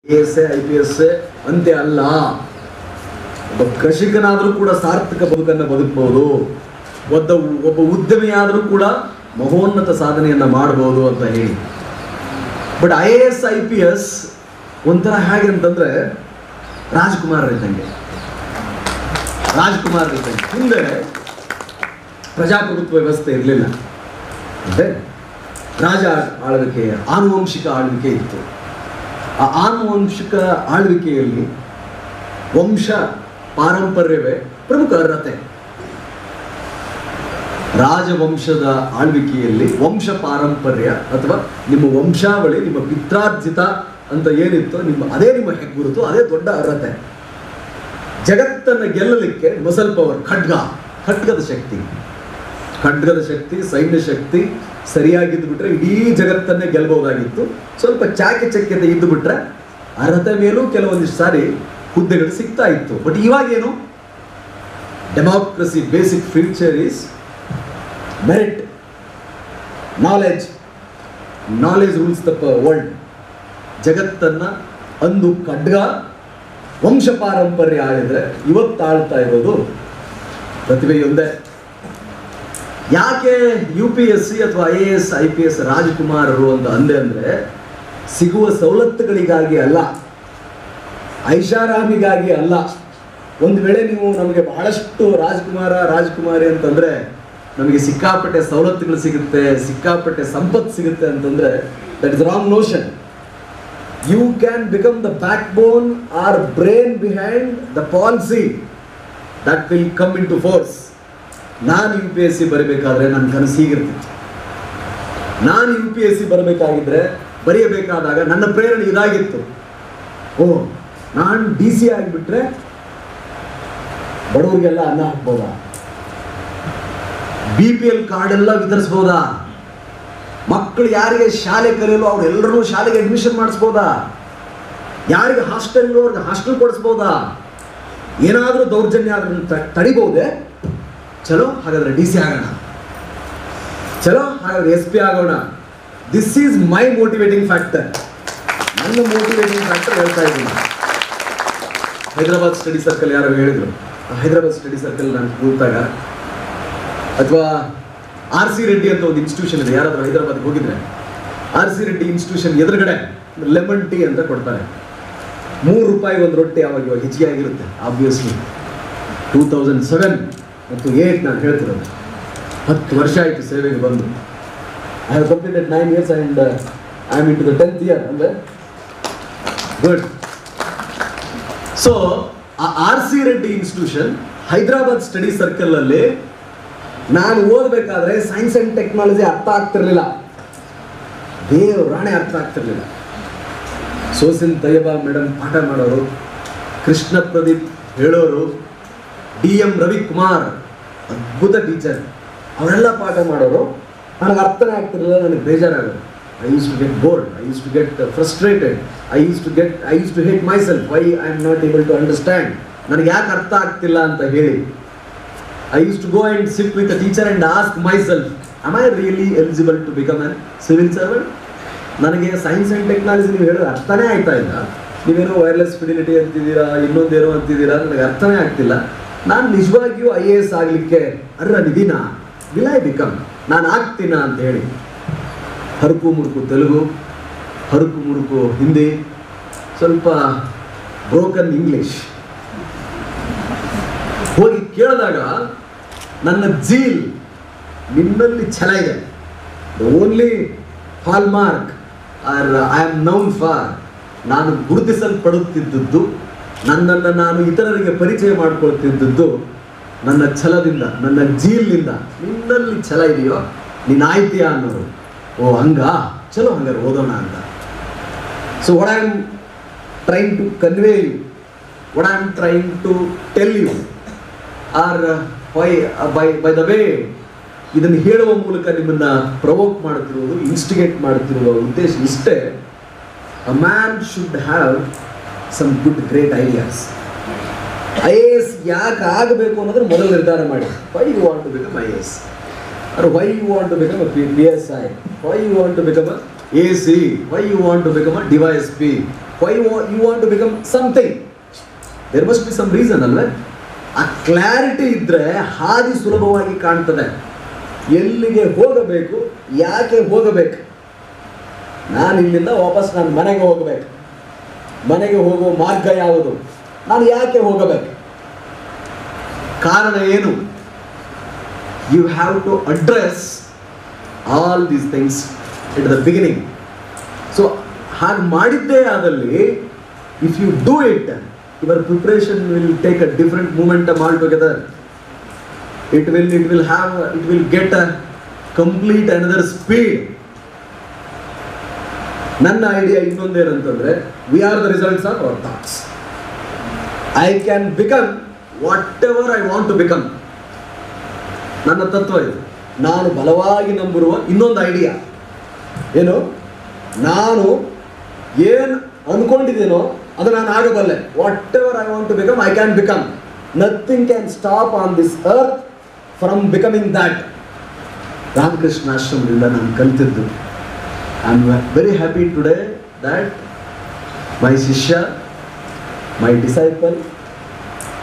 AS IPS ಅಂತೆ ಅಲ್ಲ. ಒಬ್ಬ ಕೃಷಿಕನಾದರೂ ಕೂಡ ಸಾರ್ಥಕ ಬದುಕನ್ನು ಬದುಕಬಹುದು, ಒಬ್ಬ ಉದ್ಯಮಿಯಾದರೂ ಕೂಡ ಮಹೋನ್ನತ ಸಾಧನೆಯನ್ನ ಮಾಡಬಹುದು ಅಂತ ಹೇಳಿ. ಬಟ್ IAS IPS ಒಂಥರ ಹೇಗೆ ಅಂತಂದ್ರೆ ರಾಜ್ಕುಮಾರ್ ಇದ್ದಂಗೆ. ಹಿಂದೆ ಪ್ರಜಾಪ್ರಭುತ್ವ ವ್ಯವಸ್ಥೆ ಇರಲಿಲ್ಲ, ಅಂದ್ರೆ ರಾಜ ಆಳ್ವಿಕೆ, ಆನುವಂಶಿಕ ಆಳ್ವಿಕೆ ಇತ್ತು. ಆ ಆನುವಂಶಿಕ ಆಳ್ವಿಕೆಯಲ್ಲಿ ವಂಶ ಪಾರಂಪರ್ಯವೇ ಪ್ರಮುಖ ಅರ್ಹತೆ. ರಾಜವಂಶದ ಆಳ್ವಿಕೆಯಲ್ಲಿ ವಂಶ ಪಾರಂಪರ್ಯ ಅಥವಾ ನಿಮ್ಮ ವಂಶಾವಳಿ, ನಿಮ್ಮ ಪಿತ್ರಾರ್ಜಿತ ಅಂತ ಏನಿತ್ತು ಅದೇ ನಿಮ್ಮ ಹೆಗ್ಗುರುತು, ಅದೇ ದೊಡ್ಡ ಅರ್ಹತೆ. ಜಗತ್ತನ್ನು ಗೆಲ್ಲಲಿಕ್ಕೆ ಮಸಲ್ ಪವರ್, ಖಡ್ಗದ ಶಕ್ತಿ, ಸೈನ್ಯ ಶಕ್ತಿ ಸರಿಯಾಗಿದ್ದು ಬಿಟ್ರೆ ಇಡೀ ಜಗತ್ತನ್ನೇ ಗೆಲ್ಲಬಹುದಾಗಿತ್ತು. ಸ್ವಲ್ಪ ಚಾಕಚಕ್ಯತೆ ಇದ್ದು ಬಿಟ್ರೆ ಅರ್ಹತೆ ಮೇಲೂ ಕೆಲವೊಂದಿಷ್ಟು ಸಾರಿ ಹುದ್ದೆಗಳು ಸಿಗ್ತಾ ಇತ್ತು. ಬಟ್ ಇವಾಗೇನು, democracy basic feature is merit, knowledge rules the world. ಜಗತ್ತನ್ನ ಅಂದು ಖಡ್ಗ ವಂಶ ಪಾರಂಪರ್ಯ ಆಳಿದ್ರೆ ಇವತ್ತು ಆಳ್ತಾ ಇರೋದು ಪ್ರತಿಭೆಯೊಂದೇ. ಯಾಕೆ UPSC ಅಥವಾ IAS IPS ರಾಜಕುಮಾರರು ಅಂತ ಅಂದೆ ಅಂದ್ರೆ, ಸಿಗುವ ಸವಲತ್ತುಗಳಿಗಾಗಿ ಅಲ್ಲ, ಐಷಾರಾಮಿಗಾಗಿ ಅಲ್ಲ. ಒಂದು ವೇಳೆ ನೀವು ನಮಗೆ ಬಹಳಷ್ಟು ರಾಜಕುಮಾರಿ ಅಂತಂದ್ರೆ ನಮಗೆ ಸಿಕ್ಕಾಪಟ್ಟೆ ಸವಲತ್ತುಗಳು ಸಿಗುತ್ತೆ, ಸಿಕ್ಕಾಪಟ್ಟೆ ಸಂಪತ್ತು ಸಿಗುತ್ತೆ ಅಂತಂದ್ರೆ that is wrong notion. You can become the backbone or brain behind the policy that will come into force. ನಾನು UPSC ಬರಬೇಕಾದ್ರೆ ನನ್ನ ಕನಸು ಹೀಗಿರ್ತಿತ್ತು. ನಾನು UPSC ಬರೆಯಬೇಕಾದಾಗ ನನ್ನ ಪ್ರೇರಣೆ ಇದಾಗಿತ್ತು. ನಾನು DC ಆಗಿಬಿಟ್ರೆ ಬಡವರಿಗೆಲ್ಲ ಅನ್ನ ಹಾಕ್ಬೋದಾ, BPL ಕಾರ್ಡ್ ಎಲ್ಲ ವಿತರಿಸ್ಬೋದಾ, ಮಕ್ಕಳು ಯಾರಿಗೆ ಶಾಲೆ ಕಲಿಯಲು ಅವರೆಲ್ಲರೂ ಶಾಲೆಗೆ ಅಡ್ಮಿಷನ್ ಮಾಡಿಸ್ಬೋದಾ, ಯಾರಿಗೆ ಹಾಸ್ಟೆಲ್ ಅವ್ರಿಗೆ ಹಾಸ್ಟೆಲ್ ಕೊಡಿಸ್ಬೋದಾ, ಏನಾದರೂ ದೌರ್ಜನ್ಯ ಆದ್ರೆ ತಡಿಬಹುದೇ? ಚಲೋ ಹಾಗಾದ್ರೆ DC ಆಗೋಣ, ಚಲೋ ಹಾಗಾದ್ರೆ SP ಆಗೋಣ. This is my motivating factor. ನನ್ನ ಮೋಟಿವೇಟಿಂಗ್ ಫ್ಯಾಕ್ಟರ್ ಹೇಳ್ತಾ ಇದ್ದೀನಿ. ಹೈದರಾಬಾದ್ ಸ್ಟಡಿ ಸರ್ಕಲ್ ಯಾರು ಹೇಳಿದ್ರು, ಹೈದರಾಬಾದ್ ಸ್ಟಡಿ ಸರ್ಕಲ್ ನಾನು ಕೂತಾಗ, ಅಥವಾ RC ರೆಡ್ಡಿ ಅಂತ ಒಂದು ಇನ್ಸ್ಟಿಟ್ಯೂಷನ್ ಇದೆ, ಯಾರಾದ್ರೂ ಹೈದರಾಬಾದ್ಗೆ ಹೋಗಿದ್ರೆ RC ರೆಡ್ಡಿ ಇನ್ಸ್ಟಿಟ್ಯೂಷನ್ ಎದುರುಗಡೆ ಲೆಮನ್ ಟೀ ಅಂತ ಕೊಡ್ತಾರೆ. ₹3 ಒಂದು ರೊಟ್ಟಿ. ಆವಾಗ ಹೆಚ್ಚಿಗೆ ಆಗಿರುತ್ತೆ ಆಬ್ವಿಯಸ್ಲಿ. 2007 ಮತ್ತು 2008 ನಾನು ಹೇಳ್ತಿರೋದು. 10 ವರ್ಷ ಆಯಿತು ಸೇವೆಗೆ ಬಂದು. I have completed 9 years and I am into the 10th year. ಅಂದರೆ ಗುಡ್. ಸೊ ಆ RC Reddy institution Hyderabad study circle ಅಲ್ಲಿ ನಾನು ಓದಬೇಕಾದ್ರೆ ಸೈನ್ಸ್ ಅಂಡ್ ಟೆಕ್ನಾಲಜಿ ಅರ್ಥ ಆಗ್ತಿರ್ಲಿಲ್ಲ, ದೇವರಾಣೆ ಅರ್ಥ ಆಗ್ತಿರ್ಲಿಲ್ಲ. ಸೋಸಿನ್ ತಯ್ಯಬಾ ಮೇಡಮ್ ಪಾಠ ಮಾಡೋರು, ಕೃಷ್ಣ ಪ್ರದೀಪ್ ಹೇಳೋರು, DM ರವಿಕುಮಾರ್ ಅದ್ಭುತ ಟೀಚರ್, ಅವರೆಲ್ಲ ಪಾಠ ಮಾಡೋರು. ನನಗೆ ಅರ್ಥನೇ ಆಗ್ತಿರಲಿಲ್ಲ, ನನಗೆ ಬೇಜಾರಾಗೋದು. I used to get bored, I used to get frustrated, I used to hate myself, why I am not able to understand, ನನಗೆ ಯಾಕೆ ಅರ್ಥ ಆಗ್ತಿಲ್ಲ ಅಂತ ಹೇಳಿ. I used to go and sit with the teacher and ask myself, am I really eligible to become a civil servant? ನನಗೆ science and technology ನೀವು ಹೇಳಿದ್ರೆ ಅರ್ಥನೇ ಆಗ್ತಾ ಇಲ್ಲ. ನೀವೇನೋ ವೈರ್ಲೆಸ್ ಫಿಡಿಲಿಟಿ ಅಂತಿದ್ದೀರಾ, ಇನ್ನೊಂದೇನೋ ಅಂತಿದ್ದೀರಾ, ನನಗೆ ಅರ್ಥನೇ ಆಗ್ತಿಲ್ಲ. ನಾನು ನಿಜವಾಗಿಯೂ IAS ಆಗಲಿಕ್ಕೆ ಅರ್ಹನಿದ್ದೀನಾ? Will I become? ನಾನು ಆಗ್ತೀನಾ ಅಂತ ಹೇಳಿ ಹರಕು ಮುರುಕು ತೆಲುಗು, ಹರಕು ಮುರುಕು ಹಿಂದಿ, ಸ್ವಲ್ಪ ಬ್ರೋಕನ್ ಇಂಗ್ಲಿಷ್ ಹೋಗಿ ಕೇಳಿದಾಗ ನನ್ನ ಜೀಲ್, ನಿನ್ನಲ್ಲಿ ಛಲ ಇದೆ, only hall mark R I am noun for, ನಾನು ಗುರುತಿಸಲ್ಪಡುತ್ತಿದ್ದದ್ದು, ನನ್ನನ್ನು ನಾನು ಇತರರಿಗೆ ಪರಿಚಯ ಮಾಡಿಕೊಳ್ತಿದ್ದದ್ದು ನನ್ನ ಛಲದಿಂದ, ನನ್ನ ಜೀಲ್ನಿಂದ. ನಿನ್ನಲ್ಲಿ ಛಲ ಇದೆಯೋ, ನೀನು ಆಯ್ತೀಯಾ ಅನ್ನೋರು. ಹಂಗಾ, ಚಲೋ ಹಂಗಾರೆ ಓದೋಣ ಅಂತ. So what I am trying to convey you, what I am trying to tell you or by the way, ಇದನ್ನು ಹೇಳುವ ಮೂಲಕ ನಿಮ್ಮನ್ನ ಪ್ರವೋಕ್ ಮಾಡುತ್ತಿರುವುದು, ಇನ್ಸ್ಟಿಗೇಟ್ ಮಾಡುತ್ತಿರುವ ಉದ್ದೇಶ ಇಷ್ಟೇ. A man should have some good great ideas. IAS ಯಾಕೆ ಆಗಬೇಕು ಅನ್ನೋದ್ರ ಮೊದಲು ನಿರ್ಧಾರ ಮಾಡಿ. Why you want to become IAS, or why you want to become a PSI, why you want to become a AC, why you want to become a DYSP, why you want to become something, there must be some reason ಅಲ್ವೇ? ಆ clarity ಇದ್ರೆ ಹಾದಿ ಸುಲಭವಾಗಿ ಕಾಣ್ತದೆ. ಎಲ್ಲಿಗೆ ಹೋಗಬೇಕು, ಯಾಕೆ ಹೋಗಬೇಕು, ನಾನು ಇಲ್ಲಿಂದ ವಾಪಸ್ ನನ್ನ ಮನೆಗೆ ಹೋಗಬೇಕು, ಮನೆಗೆ ಹೋಗುವ ಮಾರ್ಗ ಯಾವುದು, ನಾನು ಯಾಕೆ ಹೋಗಬೇಕು, ಕಾರಣ ಏನು? You have to address all these things at the beginning. So ಹಾಗೆ ಮಾಡಿದ್ದೇ ಆದಲ್ಲಿ, if you do it, your preparation will take a different momentum all together. It will get a complete another speed. ನನ್ನ idea ಇನ್ನೊಂದೇನಂತಂದ್ರೆ, we are the results of our thoughts. I can become whatever I want to become. ನನ್ನ ತತ್ವ ಇದು. ನಾನು ಬಲವಾಗಿ ನಂಬಿರುವ ಇನ್ನೊಂದು idea ಏನು, ನಾನು ಏನು ಅನ್ಕೊಂಡಿದ್ದೀನೋ ಅದು ನಾನು ಆಗಬಲ್ಲೆ. Whatever I want to become, I can become. Nothing can stop on this earth from becoming that. ರಾಮಕೃಷ್ಣಾಶ್ರಮದಿಂದ ನಾನು ಕಲಿತಿದ್ದು. I am very happy today that my shishya, my disciple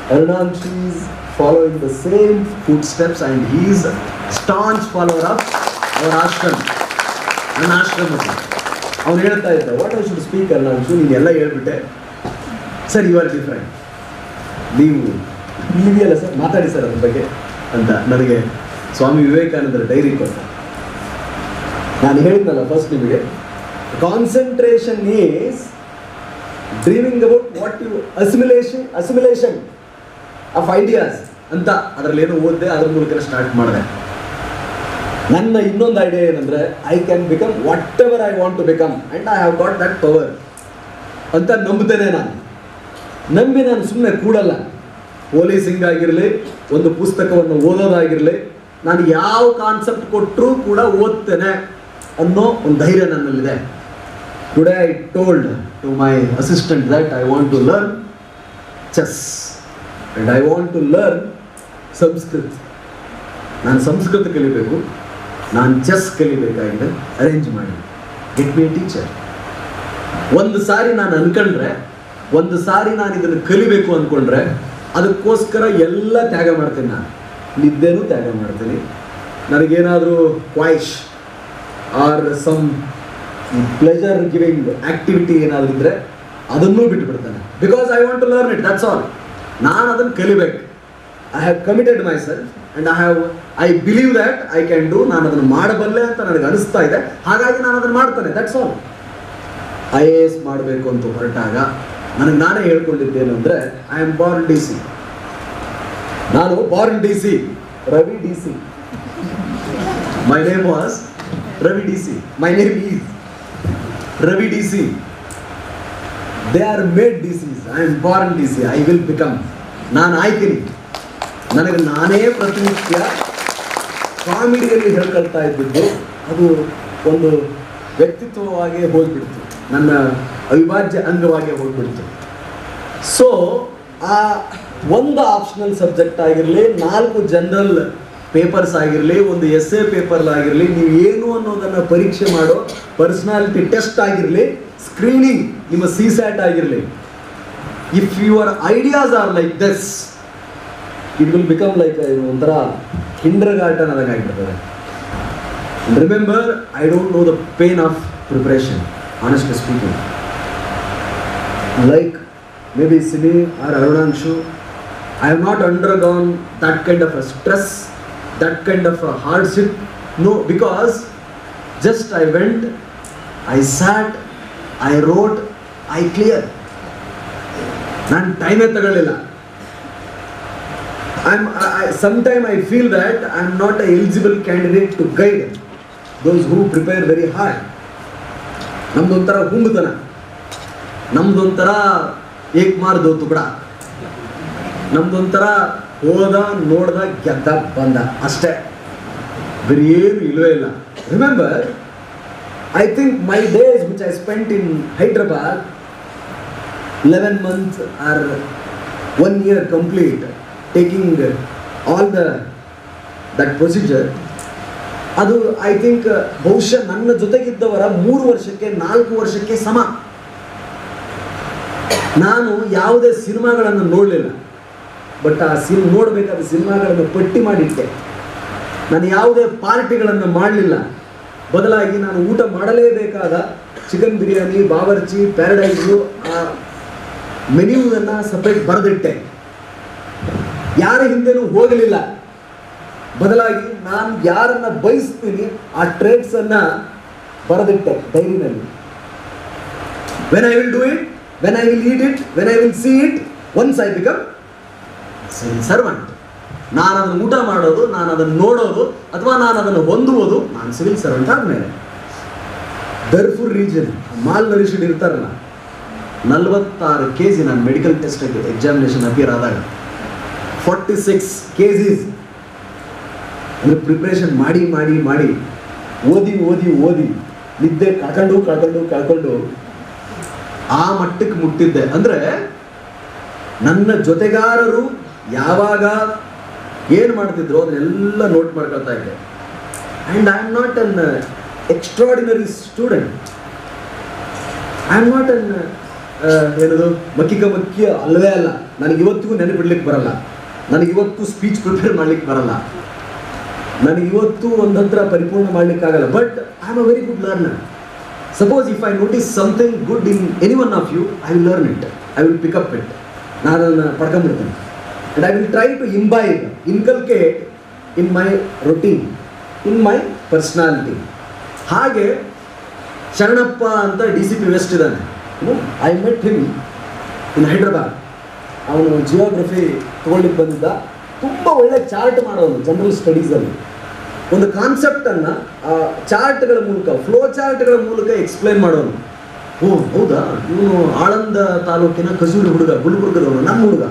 Arunanshi is following the same footsteps and he is a staunch follower of our ashram. ನನ್ನ ಆಶ್ರಮದ ಅವ್ನು ಹೇಳ್ತಾ ಇದ್ದ, what I should speak Arunanshu, ನೀನೆಲ್ಲ ಹೇಳ್ಬಿಟ್ಟೆ ಸರ್, ಯು ಆರ್ ಡಿಫ್ರೆಂಟ್, ನೀವು ಇಲ್ಲಿದೆಯಲ್ಲ sir, ಮಾತಾಡಿ ಸರ್ ಅದ್ರ ಬಗ್ಗೆ ಅಂತ ನನಗೆ ಸ್ವಾಮಿ ವಿವೇಕಾನಂದರ ಡೈರಿ ಕೊಟ್ಟ. ನಾನು ಹೇಳಿದ್ನಲ್ಲ ಫಸ್ಟ್ ನಿಮಗೆ, concentration is dreaming about what you assimilation of ideas ಅಂತ ಅದರಲ್ಲಿ ಏನೋ ಓದಿದೆ, ಅದ್ರ ಮೂಲಕ ಸ್ಟಾರ್ಟ್ ಮಾಡಿದೆ. ನನ್ನ ಇನ್ನೊಂದು ಐಡಿಯಾ ಏನಂದ್ರೆ, I can become whatever I want to become and I have got that power ಅಂತ ನಂಬುತ್ತೇನೆ. ನಂಬಿ ನಾನು ಸುಮ್ಮನೆ ಕೂಡಲ್ಲ. ಪೊಲೀಸಿಂಗ್ ಆಗಿರಲಿ, ಒಂದು ಪುಸ್ತಕವನ್ನು ಓದೋದಾಗಿರಲಿ, ನಾನು ಯಾವ ಕಾನ್ಸೆಪ್ಟ್ ಕೊಟ್ಟರೂ ಕೂಡ ಓದ್ತೇನೆ ಅನ್ನೋ ಒಂದು ಧೈರ್ಯ ನನ್ನಲ್ಲಿದೆ. Today I told to my assistant that I want to learn chess and I want to learn Sanskrit. ನಾನು ಸಂಸ್ಕೃತ ಕಲಿಬೇಕು, ನಾನು ಚೆಸ್ ಕಲಿಬೇಕಾಗಿದೆ, ಅರೇಂಜ್ ಮಾಡಿ, ಗೆಟ್ ಮಿ ಎ ಟೀಚರ್. ಒಂದು ಸಾರಿ ನಾನು ಅನ್ಕೊಂಡ್ರೆ, ಒಂದು ಸಾರಿ ನಾನು ಇದನ್ನು ಕಲಿಬೇಕು ಅಂದ್ಕೊಂಡ್ರೆ ಅದಕ್ಕೋಸ್ಕರ ಎಲ್ಲ ತ್ಯಾಗ ಮಾಡ್ತೀನಿ. ನಾನು ನಿದ್ದೆನೂ ತ್ಯಾಗ ಮಾಡ್ತೀನಿ. ನನಗೇನಾದರೂ choice or some pleasure giving activity ಏನಾದರೂ ಇದ್ದರೆ ಅದನ್ನೂ ಬಿಟ್ಟುಬಿಡ್ತಾನೆ. Because I want to learn it, that's all. ನಾನು ಅದನ್ನು ಕಲಿಬೇಕು. I have committed myself and I believe that I can do. ನಾನು ಅದನ್ನು ಮಾಡಬಲ್ಲೆ ಅಂತ ನನಗೆ ಅನಿಸ್ತಾ ಇದೆ, ಹಾಗಾಗಿ ನಾನು ಅದನ್ನು ಮಾಡ್ತೇನೆ, ದಟ್ಸ್ ಆಲ್. IAS ಮಾಡಬೇಕು ಅಂತ ಹೊರಟಾಗ ನನಗೆ ನಾನೇ ಹೇಳ್ಕೊಂಡಿದ್ದೇನು ಅಂದರೆ, ಐ ಆಮ್ ಬಾರ್ನ್ DC. ನಾನು Born DC, Ravi DC. My name was Ravi DC. My name is Ravi DC. They are made DCs. I am Born DC. I will become. ನಾನು ಆಯ್ತೀನಿ. ನನಗೆ ನಾನೇ ಪ್ರತಿನಿತ್ಯ ಕಾಮಿಡಿಯಲ್ಲಿ ಹೇಳ್ಕೊಳ್ತಾ ಇದ್ದಿದ್ದು ಅದು ಒಂದು ವ್ಯಕ್ತಿತ್ವವಾಗಿ ಹೋಗ್ಬಿಡ್ತು, ನನ್ನ ಅವಿಭಾಜ್ಯ ಅಂಗವಾಗಿ ಹೋಗ್ಬಿಡ್ತು. ಸೊ ಆ ಒಂದು ಆಪ್ಷನಲ್ ಸಬ್ಜೆಕ್ಟ್ ಆಗಿರಲಿ, 4 ಜನರಲ್ ಪೇಪರ್ಸ್ ಆಗಿರಲಿ, ಒಂದು essay ಪೇಪರ್ ಆಗಿರಲಿ, ನೀವು ಏನು ಅನ್ನೋದನ್ನು ಪರೀಕ್ಷೆ ಮಾಡೋ ಪರ್ಸನಾಲಿಟಿ ಟೆಸ್ಟ್ ಆಗಿರಲಿ, ಸ್ಕ್ರೀನಿಂಗ್ ನಿಮ್ಮ CSAT ಆಗಿರಲಿ, if your ideas are like this, it will become like ಒಂಥರ ಕಿಂಡರ್ ಗಾರ್ಟನ್ ಆದಾಗ ಆಗಿಬಿಡ್ತದೆ. Remember, I don't know the pain of preparation, honestly speaking. Like maybe Simi or Arunanshu, I have not undergone that kind of a stress, that kind of a hardship. No, because just I went, I sat, I wrote, I cleared. ನಾನು ಟೈಮೇ ತಗೊಳ್ಳಿಲ್ಲ. Sometimes I feel that I am not an eligible candidate to guide those who prepare very hard. ನಮ್ದೊಂಥರ ಹುಂಬತನ, ನಮ್ದೊಂಥರ ಏಕ್ ಮಾರ್ ದೋ ತುಕಡ, ನಮ್ದೊಂಥರ ಹೋದ ನೋಡ್ದ ಗೆದ್ದ ಬಂದ ಅಷ್ಟೇ, ಬೇರೆ ಏನು ಇಲ್ಲವೇ ಇಲ್ಲ. Remember, I think my days which I spent in Hyderabad, 11 months or 1 year complete, taking all that procedure, ಅದು ಐ ಥಿಂಕ್ ಬಹುಶಃ ನನ್ನ ಜೊತೆಗಿದ್ದವರ 3 ವರ್ಷಕ್ಕೆ 4 ವರ್ಷಕ್ಕೆ ಸಮ. ನಾನು ಯಾವುದೇ ಸಿನಿಮಾಗಳನ್ನು ನೋಡಲಿಲ್ಲ, ಬಟ್ ಆ ನೋಡಬೇಕಾದ ಸಿನಿಮಾಗಳನ್ನು ಪಟ್ಟಿ ಮಾಡಿಟ್ಟೆ. ನಾನು ಯಾವುದೇ ಪಾರ್ಟಿಗಳನ್ನು ಮಾಡಲಿಲ್ಲ, ಬದಲಾಗಿ ನಾನು ಊಟ ಮಾಡಲೇಬೇಕಾದ ಚಿಕನ್ ಬಿರಿಯಾನಿ, ಬಾವರ್ಚಿ, ಪ್ಯಾರಡೈಸು ಆ ಮೆನ್ಯೂವನ್ನು ಸಪ್ರೇಟ್ ಬರೆದಿಟ್ಟೆ. ಯಾರ ಹಿಂದೆನೂ ಹೋಗಲಿಲ್ಲ, ಬದಲಾಗಿ ನಾನು ಯಾರನ್ನು ಬಯಸ್ತೀನಿ ಆ ಟ್ರೇಡ್ಸನ್ನು ಬರೆದಿಟ್ಟೆ ಡೈರಿನಲ್ಲಿ. When I will do it, when I will eat it, when I will see it, once I become servant. ನಾನು ಅದನ್ನು ಊಟ ಮಾಡೋದು, ನಾನು ಅದನ್ನು ನೋಡೋದು ಅಥವಾ ನಾನು ಅದನ್ನು ಹೊಂದುವುದು ನಾನು ಸಿವಿಲ್ ಸರ್ವೆಂಟ್ ಆದಮೇಲೆ. ದರ್ಫುರ್ ರೀಜನ್ ಮಾಲ್ ನರಿಶ್ಡ್ ಇರ್ತಾರಲ್ಲ, 46 kg ನಾನು ಮೆಡಿಕಲ್ ಟೆಸ್ಟ್ ಎಕ್ಸಾಮಿನೇಷನ್ ಅಪಿಯರ್ ಆದಾಗ 46 kg ಅಂದರೆ ಪ್ರಿಪ್ರೇಷನ್ ಮಾಡಿ ಮಾಡಿ ಮಾಡಿ ಓದಿ ಓದಿ ಓದಿ ನಿದ್ದೆ ಕಳ್ಕೊಂಡು ಆ ಮಟ್ಟಕ್ಕೆ ಮುಟ್ಟಿದ್ದೆ. ಅಂದರೆ ನನ್ನ ಜೊತೆಗಾರರು ಯಾವಾಗ ಏನು ಮಾಡ್ತಿದ್ರು ಅದನ್ನೆಲ್ಲ ನೋಟ್ ಮಾಡ್ಕೊಳ್ತಾ ಇದ್ದೆ. And I am not an extraordinary student, I am not an ಏನದು ಮಕ್ಕಿಯ ಅಲ್ಲವೇ ಅಲ್ಲ. ನನಗೆ ಇವತ್ತಿಗೂ ನೆನಪಿಡ್ಲಿಕ್ಕೆ ಬರಲ್ಲ, ನನಗಿವತ್ತು ಸ್ಪೀಚ್ ಪ್ರಿಪೇರ್ ಮಾಡ್ಲಿಕ್ಕೆ ಬರಲ್ಲ, ನನಗಿವತ್ತು ಒಂದು ಹತ್ರ ಪರಿಪೂರ್ಣ ಮಾಡ್ಲಿಕ್ಕಾಗಲ್ಲ. But I am a very good learner. Suppose if I notice something good in any one of you, I will learn it, I will pick up it. ನಾನು ಅದನ್ನು ಪಡ್ಕೊಂಡ್ಬಿಡ್ತೇನೆ. And I will try to inculcate in my routine, in my personality. ಹಾಗೆ ಶರಣಪ್ಪ ಅಂತ DCP west ಇದ್ದಾನೆ, I met him in Hyderabad. ಅವನು geography ತೊಗೊಳ್ಳಿಕ್ಕೆ ಬಂದಿದ್ದ. ತುಂಬ ಒಳ್ಳೆ ಚಾರ್ಟ್ ಮಾಡೋನು ಜನರಲ್ ಸ್ಟಡೀಸಲ್ಲಿ. ಒಂದು ಕಾನ್ಸೆಪ್ಟನ್ನು ಆ ಚಾರ್ಟ್ಗಳ ಮೂಲಕ, ಫ್ಲೋ ಚಾರ್ಟ್ಗಳ ಮೂಲಕ ಎಕ್ಸ್ಪ್ಲೈನ್ ಮಾಡೋನು. ಓ ಹೌದಾ, ಇವನು ಆಳಂದ ತಾಲೂಕಿನ ಕಸೂರಿ ಹುಡುಗ, ಗುಲ್ಬರ್ಗದವನು, ನಮ್ಮ ಹುಡುಗ,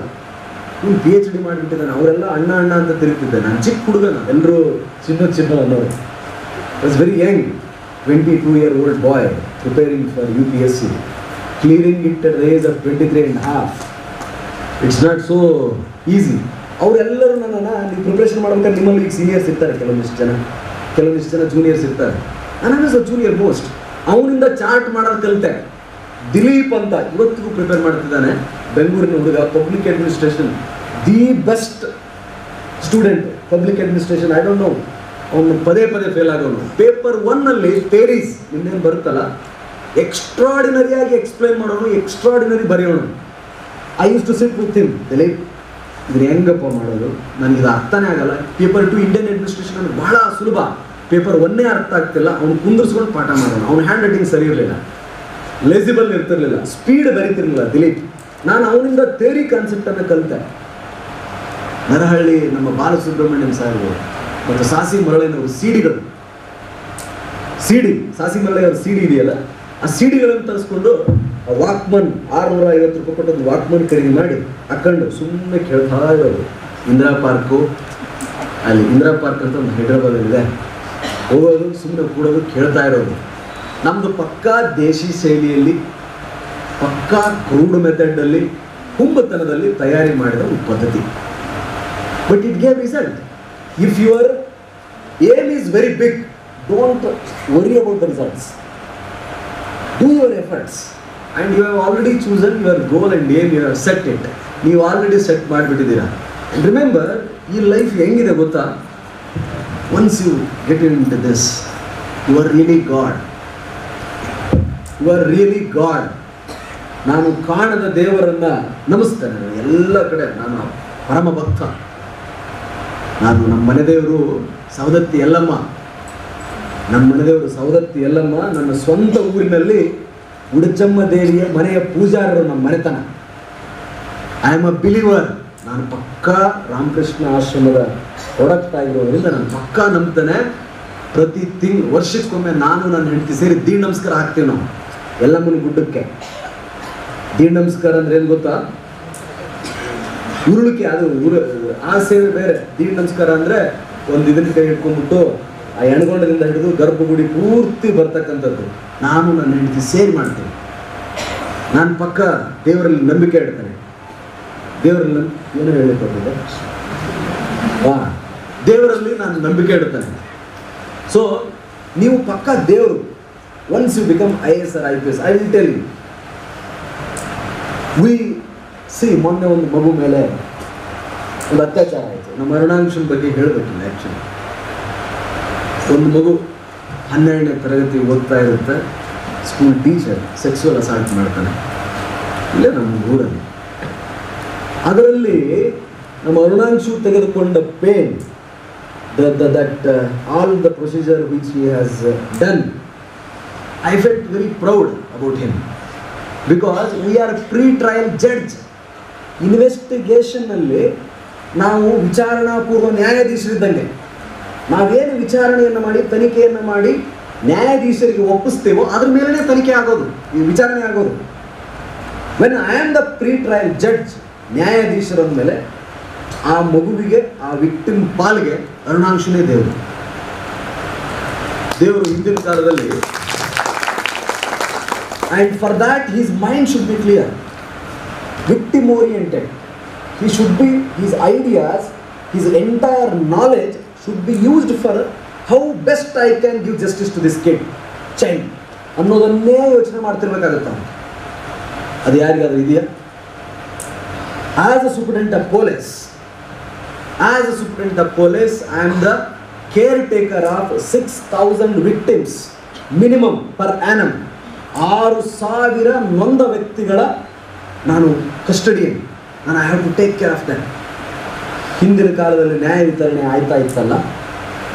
ಇವನು PhD ಮಾಡಿಬಿಟ್ಟಿದ್ದಾನೆ. ಅವರೆಲ್ಲ ಅಣ್ಣ ಅಣ್ಣ ಅಂತ ತಿರುಗ್ತಿದ್ದೆ. ನಾನು ಚಿಕ್ಕ ಹುಡುಗನ, ಎಲ್ಲರೂ ಚಿನ್ನ ಅನ್ನೋರು. Was very young, 22-year-old boy preparing for UPSC, clearing it at the age of 23.5. It's not so easy. ಅವರೆಲ್ಲರೂ ನನ್ನನ್ನು ನೀವು ಪ್ರಿಪ್ರೇಷನ್ ಮಾಡ್ಬೇಕಾದ್ರೆ ನಿಮ್ಮಲ್ಲಿ ಈಗ ಸೀನಿಯರ್ಸ್ ಇರ್ತಾರೆ, ಕೆಲವೊಂದಿಷ್ಟು ಜನ ಜೂನಿಯರ್ಸ್ ಇರ್ತಾರೆ. ನಾನು ಜೂನಿಯರ್ ಮೋಸ್ಟ್. ಅವನಿಂದ ಚಾರ್ಟ್ ಮಾಡೋದು ಕಲಿತೆ. ದಿಲೀಪ್ ಅಂತ ಇವತ್ತಿಗೂ ಪ್ರಿಪೇರ್ ಮಾಡ್ತಿದ್ದಾನೆ, ಬೆಂಗಳೂರಿನ ಹುಡುಗ, public administration, the best student public administration. I don't know, ಅವನು ಪದೇ ಫೇಲ್ ಆಗೋನು. ಪೇಪರ್ 1ನಲ್ಲಿ ಥೇರೀಸ್ ಇನ್ನೇನು ಬರುತ್ತಲ್ಲ, ಎಕ್ಸ್ಟ್ರಾಡಿನರಿಯಾಗಿ ಎಕ್ಸ್ಪ್ಲೈನ್ ಮಾಡೋನು, ಎಕ್ಸ್ಟ್ರಾಡಿನರಿ ಬರೆಯೋನು. I use to sit with him. Dileep, ಇದನ್ನು ಹೆಂಗಪ್ಪ ಮಾಡೋದು, ನನಗಿದು ಅರ್ಥನೇ ಆಗಲ್ಲ. ಪೇಪರ್ 2 ಇಂಡಿಯನ್ ಅಡ್ಮಿನಿಸ್ಟ್ರೇಷನ್ ಅಂದರೆ ಬಹಳ ಸುಲಭ, ಪೇಪರ್ 1 ಅರ್ಥ ಆಗ್ತಿಲ್ಲ. ಅವ್ನು ಕುಂದಿರ್ಸ್ಕೊಂಡು ಪಾಠ ಮಾಡೋನು. ಅವ್ನ ಹ್ಯಾಂಡ್ ರೈಟಿಂಗ್ ಸರಿ ಇರಲಿಲ್ಲ, ಲೆಸಿಬಲ್ ಇರ್ತಿರ್ಲಿಲ್ಲ, ಸ್ಪೀಡ್ ಬರೀತಿರ್ಲಿಲ್ಲ ದಿಲೀಪ್. ನಾನು ಅವನಿಂದ ಥೇರಿ ಕಾನ್ಸೆಪ್ಟನ್ನು ಕಲಿತೆ. ನರಹಳ್ಳಿ ನಮ್ಮ ಬಾಲಸುಬ್ರಹ್ಮಣ್ಯಂ ಸಾಹೇಬರು ಮತ್ತು ಸಾಸಿ ಮರಳಿನವರು ಸಾಸಿ ಮರಳಿ ಅವ್ರ CD ಇದೆಯಲ್ಲ, ಆ CDಗಳನ್ನು ತರಿಸ್ಕೊಂಡು ವಾಕ್ಮನ್ 650 ರೂಪಾಯಿ ಕೊಟ್ಟೊಂದು ವಾಕ್ಮನ್ ಖರೀದಿ ಮಾಡಿ ಹಾಕೊಂಡು ಸುಮ್ಮನೆ ಕೇಳ್ತಾ ಇರೋದು. ಇಂದಿರಾ ಪಾರ್ಕ್ ಅಂತ ಒಂದು ಹೈದ್ರಾಬಾದಲ್ಲಿದೆ, ಹೋಗೋದು, ಸುಮ್ಮನೆ ಕೂಡೋದು, ಕೇಳ್ತಾ ಇರೋದು. ನಮ್ಮದು ಪಕ್ಕಾ ದೇಶಿ ಶೈಲಿಯಲ್ಲಿ, ಪಕ್ಕಾ ಕ್ರೂಡ್ ಮೆಥಡಲ್ಲಿ, ಹುಂಬತನದಲ್ಲಿ ತಯಾರಿ ಮಾಡಿದ ಒಂದು ಪದ್ಧತಿ. But it gave result. If your aim is very big, don't worry about the results. Do your efforts and you have already chosen your goal and aim, you have set it. ನೀವು already set ಮಾಡಿಬಿಟ್ಟಿದ್ದೀರಾ. Remember, ಈ life ಹೆಂಗಿದೆ ಗೊತ್ತಾ? Once you get into this, you are really God. You are really God. ನಾನು ಕಾಣದ ದೇವರನ್ನು ನಮಿಸ್ತೇನೆ ಎಲ್ಲ ಕಡೆ. ನಾನು ಪರಮ ಭಕ್ತ. ನಮ್ಮ ಮನೆ ದೇವರು ಸವದತ್ತಿ ಯಲ್ಲಮ್ಮ. ನನ್ನ ಸ್ವಂತ ಊರಿನಲ್ಲಿ ಉಡಚಮ್ಮ ದೇವಿಯ ಮನೆಯ ಪೂಜಾರರು ನಮ್ಮ ಮನೆತನ. I am a believer. ನಾನು ಪಕ್ಕಾ ರಾಮಕೃಷ್ಣ ಆಶ್ರಮದ ಪ್ರಾಡಕ್ಟ್ ಆಗಿರೋದ್ರಿಂದ ನಾನು ಪಕ್ಕಾ ನಂಬ್ತೇನೆ. ಪ್ರತಿ ವರ್ಷಕ್ಕೊಮ್ಮೆ ನಾನು ನನ್ನ ಹೆಂಡತಿ ಸೇರಿ ದೀಡ್ ನಮಸ್ಕಾರ ಹಾಕ್ತೀವಿ ನಾವು ಯಲ್ಲಮ್ಮನ ಗುಡ್ಡಕ್ಕೆ. ದೀಡ್ ನಮಸ್ಕಾರ ಅಂದ್ರೆ ಏನು ಗೊತ್ತಾ? ಉರುಳಿಕೆ, ಅದು ಆ ಸೇವೆ ಬೇರೆ. ದೀಡ್ ನಮಸ್ಕಾರ ಅಂದರೆ ಒಂದು ಇದನ್ನ ಕೈ ಹಿಡ್ಕೊಂಡ್ಬಿಟ್ಟು ಆ ಎಣಗೊಂಡದಿಂದ ಹಿಡಿದು ಗರ್ಭಗುಡಿ ಪೂರ್ತಿ ಬರ್ತಕ್ಕಂಥದ್ದು. ನಾನು ನನ್ನ ಹೆಂಡತಿ ಸೇರಿ ಮಾಡ್ತೀನಿ. ನಾನು ಪಕ್ಕ ದೇವರಲ್ಲಿ ನಂಬಿಕೆ ಇಡ್ತೇನೆ. ದೇವರಲ್ಲಿ ಏನೋ ಹೇಳಿಕೊಟ್ಟಿದ್ದೆ, ದೇವರಲ್ಲಿ ನಾನು ನಂಬಿಕೆ ಇಡ್ತೇನೆ. ಸೊ ನೀವು ಪಕ್ಕ ದೇವರು. Once you become IAS or IPS, I will tell you, ಮೊನ್ನೆ ಒಂದು ಮಗು ಮೇಲೆ ಒಂದು ಅತ್ಯಾಚಾರ ಆಯಿತು. ನಮ್ಮ ಅರುಣಾಂಶನ ಬಗ್ಗೆ ಹೇಳಬೇಕಿಲ್ಲ. ಆ್ಯಕ್ಚುಲಿ ಒಂದು ಮಗು 12ನೇ ತರಗತಿ ಓದ್ತಾ ಇರುತ್ತೆ, ಸ್ಕೂಲ್ ಟೀಚರ್ ಸೆಕ್ಸುವಲ್ ಅಸಾಲ್ಟ್ ಮಾಡ್ತಾನೆ ಇಲ್ಲೇ ನಮ್ಮ ಊರಲ್ಲಿ. ಅದರಲ್ಲಿ ನಮ್ಮ ಅರುಣಾಂಶು ತೆಗೆದುಕೊಂಡ pain, all the procedure which he has done, I felt very proud about him because we are a pre-trial judge. ಇನ್ವೆಸ್ಟಿಗೇಷನ್ನಲ್ಲಿ ನಾವು ವಿಚಾರಣಾಪೂರ್ವ ನ್ಯಾಯಾಧೀಶರಿದ್ದಂಗೆ. ನಾವೇನು ವಿಚಾರಣೆಯನ್ನು ಮಾಡಿ ತನಿಖೆಯನ್ನು ಮಾಡಿ ನ್ಯಾಯಾಧೀಶರಿಗೆ ಒಪ್ಪಿಸ್ತೇವೋ ಅದ್ರ ಮೇಲೇ ತನಿಖೆ ಆಗೋದು, ಈ ವಿಚಾರಣೆ ಆಗೋದು. When I am the pre-trial judge, ನ್ಯಾಯಾಧೀಶರ ಮೇಲೆ ಆ ಮಗುವಿಗೆ, ಆ ವಿಕ್ಟಿಮ್ ಪಾಲ್ಗೆ ಅರುಣಾಂಶನೇ ದೇವರು. ಹಿಂದಿನ ಕಾಲದಲ್ಲಿ, and for that his mind should be clear, victim oriented. He should be, his ideas, his entire knowledge should be used for how best I can give justice to this child ಅನ್ನೋದನ್ನೇ ಯೋಚನೆ ಮಾಡ್ತಿರ್ಬೇಕಾಗತ್ತ. ಅದು ಯಾರಿಗಾದ್ರೂ ಇದೆಯಾ? As a superintendent of police, I am the caretaker of 6,000 victims minimum per annum. 6,000 ನೊಂದ ವ್ಯಕ್ತಿಗಳ ನಾನು custodian. ನಾನು I have to take care of that. ಹಿಂದಿನ ಕಾಲದಲ್ಲಿ ನ್ಯಾಯ ವಿತರಣೆ ಆಯ್ತಾ ಇತ್ತಲ್ಲ,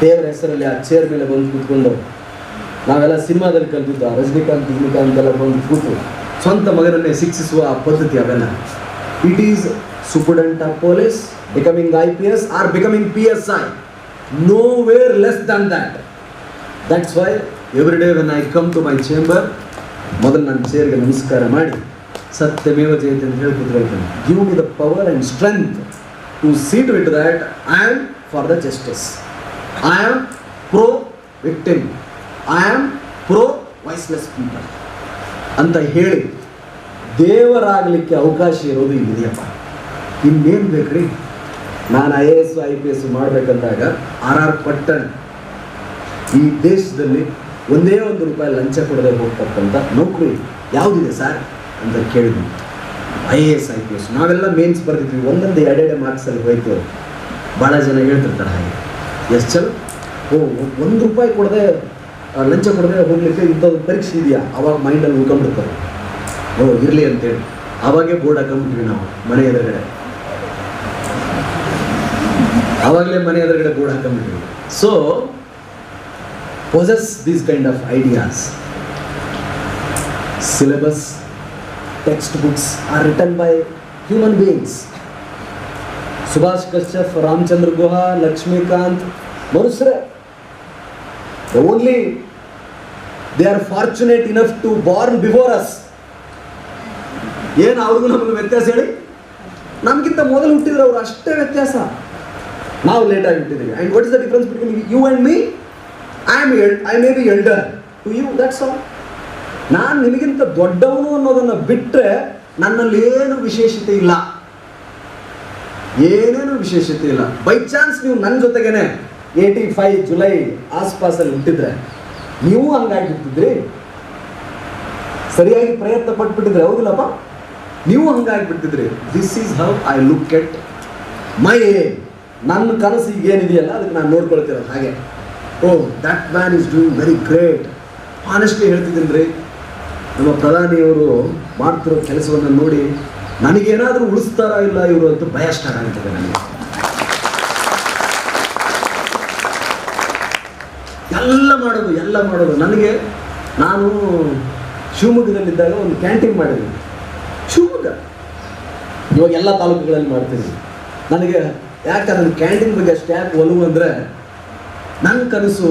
ದೇವರ ಹೆಸರಲ್ಲಿ ಆ ಚೇರ್ ಮೇಲೆ ಬಂದು ಕೂತ್ಕೊಂಡು, ನಾವೆಲ್ಲ ಸಿನಿಮಾದಲ್ಲಿ ಕಲ್ತಿದ್ದು, ರಜನಿಕಾಂತ್ ಎಲ್ಲ ಬಂದು ಕೂತು ಸ್ವಂತ ಮಗನನ್ನೇ ಶಿಕ್ಷಿಸುವ ಪದ್ಧತಿ ಅವೆಲ್ಲ. It is superintendent of police becoming IPS or becoming PSI, nowhere less than that. That's why every day when I come to my chamber, ಮೊದಲು ನನ್ನ ಚೇರ್ಗೆ ನಮಸ್ಕಾರ ಮಾಡಿ ಸತ್ಯಮೇವ ಜಯತೆ ಅಂತ ಹೇಳಿ ಕೂತ್ಕೊಳ್ತೇನೆ. Give me the power and strength to see to it that I am for the justice, I am pro victim, I am pro voiceless people ಅಂತ ಹೇಳಿ ದೇವರಾಗಲಿಕ್ಕೆ ಅವಕಾಶ ಇರೋದು ಇದೆಯಪ್ಪ. ಇನ್ನೇನು ಬೇಕ್ರಿ? ನಾನು IAS IPS ಮಾಡಬೇಕಂದಾಗ RR ಪಟ್ಟಣ್ ಈ ದೇಶದಲ್ಲಿ ಒಂದೇ ₹1 ಲಂಚ ಕೊಡದೆ ಹೋಗ್ತಕ್ಕಂಥ ನೌಕರಿ ಯಾವುದಿದೆ ಸರ್ ಅಂತ ಕೇಳಿದ್ವಿ. IAS IPS ನಾವೆಲ್ಲ ಮೇನ್ಸ್ ಬರ್ತಿದ್ವಿ, ಒಂದೊಂದು 2 ಮಾರ್ಕ್ಸಲ್ಲಿ ಹೋಯ್ತು. ಭಾಳ ಜನ ಹೇಳ್ತಿರ್ತಾರೆ ಹಾಗೆ, ಎಷ್ಟು ಚಲೋ ₹1 ಕೊಡದೆ ಲಂಚ ಕೊಡದೆ ಹೋಗ್ಲಿಕ್ಕೆ ಇಂಥದ್ದು ಪರೀಕ್ಷೆ ಇದೆಯಾ? ಅವಾಗ ಮೈಂಡಲ್ಲಿ ಉಳ್ಕೊಂಡ್ಬಿಡ್ತಾರೆ. ಇರಲಿ ಅಂತೇಳಿ ಅವಾಗೇ ಬೋರ್ಡ್ ಹಾಕೊಂಡ್ಬಿಟ್ವಿ ನಾವು ಮನೆ ಎದುರುಗಡೆ. ಆವಾಗಲೇ ಮನೆ ಎದುರುಗಡೆ ಬೋರ್ಡ್ ಹಾಕೊಂಡ್ಬಿಟ್ವಿ. So possess these kind of ideas. Syllabus, textbooks are written by human beings. Subhash Kashyap, Ramchandra Guha, Lakshmikant, Manusre. Only they are fortunate enough to born before us. ಏನು ಅವ್ರಿಗೂ ನಮಗೆ ವ್ಯತ್ಯಾಸ ಹೇಳಿ? ನಮಗಿಂತ ಮೊದಲು ಹುಟ್ಟಿದ್ರು ಅವರು, ಅಷ್ಟೇ ವ್ಯತ್ಯಾಸ. ನಾವು ಲೇಟಾಗಿ ಹುಟ್ಟಿದ್ದೀವಿ. And what is the difference between you and me? I may be elder to you, that's all. ನಾನು ನಿಮಗಿಂತ ದೊಡ್ಡವನು ಅನ್ನೋದನ್ನು ಬಿಟ್ಟರೆ ನನ್ನಲ್ಲಿ ಏನು ವಿಶೇಷತೆ ಇಲ್ಲ, ಏನೇನು ವಿಶೇಷತೆ ಇಲ್ಲ. ಬೈ ಚಾನ್ಸ್ ನೀವು ನನ್ನ ಜೊತೆಗೇನೆ 85 ಜುಲೈ ಆಸ್ಪಾಸಲ್ಲಿ ಹುಟ್ಟಿದ್ರೆ ನೀವು ಹಂಗಾಗಿರ್ತಿದ್ರಿ, ಸರಿಯಾಗಿ ಪ್ರಯತ್ನ ಪಟ್ಬಿಟ್ಟಿದ್ರೆ, ಹೌದಿಲ್ಲಪ್ಪ? ನೀವು ಹಂಗಾಗಿಬಿಡ್ತಿದ್ರಿ. This is how I look at my aim. ನನ್ನ ಕನಸು ಈಗ ಏನಿದೆಯಲ್ಲ ಅದಕ್ಕೆ ನಾನು ನೋಡ್ಕೊಳ್ತಿರೋದು ಹಾಗೆ. That man is doing very great. Honestly ಹೇಳ್ತಿದ್ದೀನಿ ರೀ, ನಮ್ಮ ಪ್ರಧಾನಿಯವರು ಮಾಡ್ತಿರೋ ಕೆಲಸವನ್ನು ನೋಡಿ ನನಗೇನಾದರೂ ಉಳಿಸ್ತಾರಾ ಇಲ್ಲ ಇವರು ಅಂತ ಭಯ ಸ್ಟಾರ್ಟ್ ಆಗ್ತದೆ ನನಗೆ. ಎಲ್ಲ ಮಾಡೋದು ನನಗೆ. ನಾನು ಶಿವಮೊಗ್ಗದಲ್ಲಿದ್ದಾಗ ಒಂದು ಕ್ಯಾಂಟೀನ್ ಮಾಡಿದ್ದೀನಿ. ಶಿವಮೊಗ್ಗ ಇವಾಗ ಎಲ್ಲ ತಾಲೂಕುಗಳಲ್ಲಿ ಮಾಡ್ತೀನಿ. ನನಗೆ ಯಾಕೆ ಅದನ್ನು ಕ್ಯಾಂಟೀನ್ ಬಗ್ಗೆ ಅಷ್ಟು ಯಾಕೆ ಒಲವು ಅಂದರೆ, ನನ್ನ ಕನಸು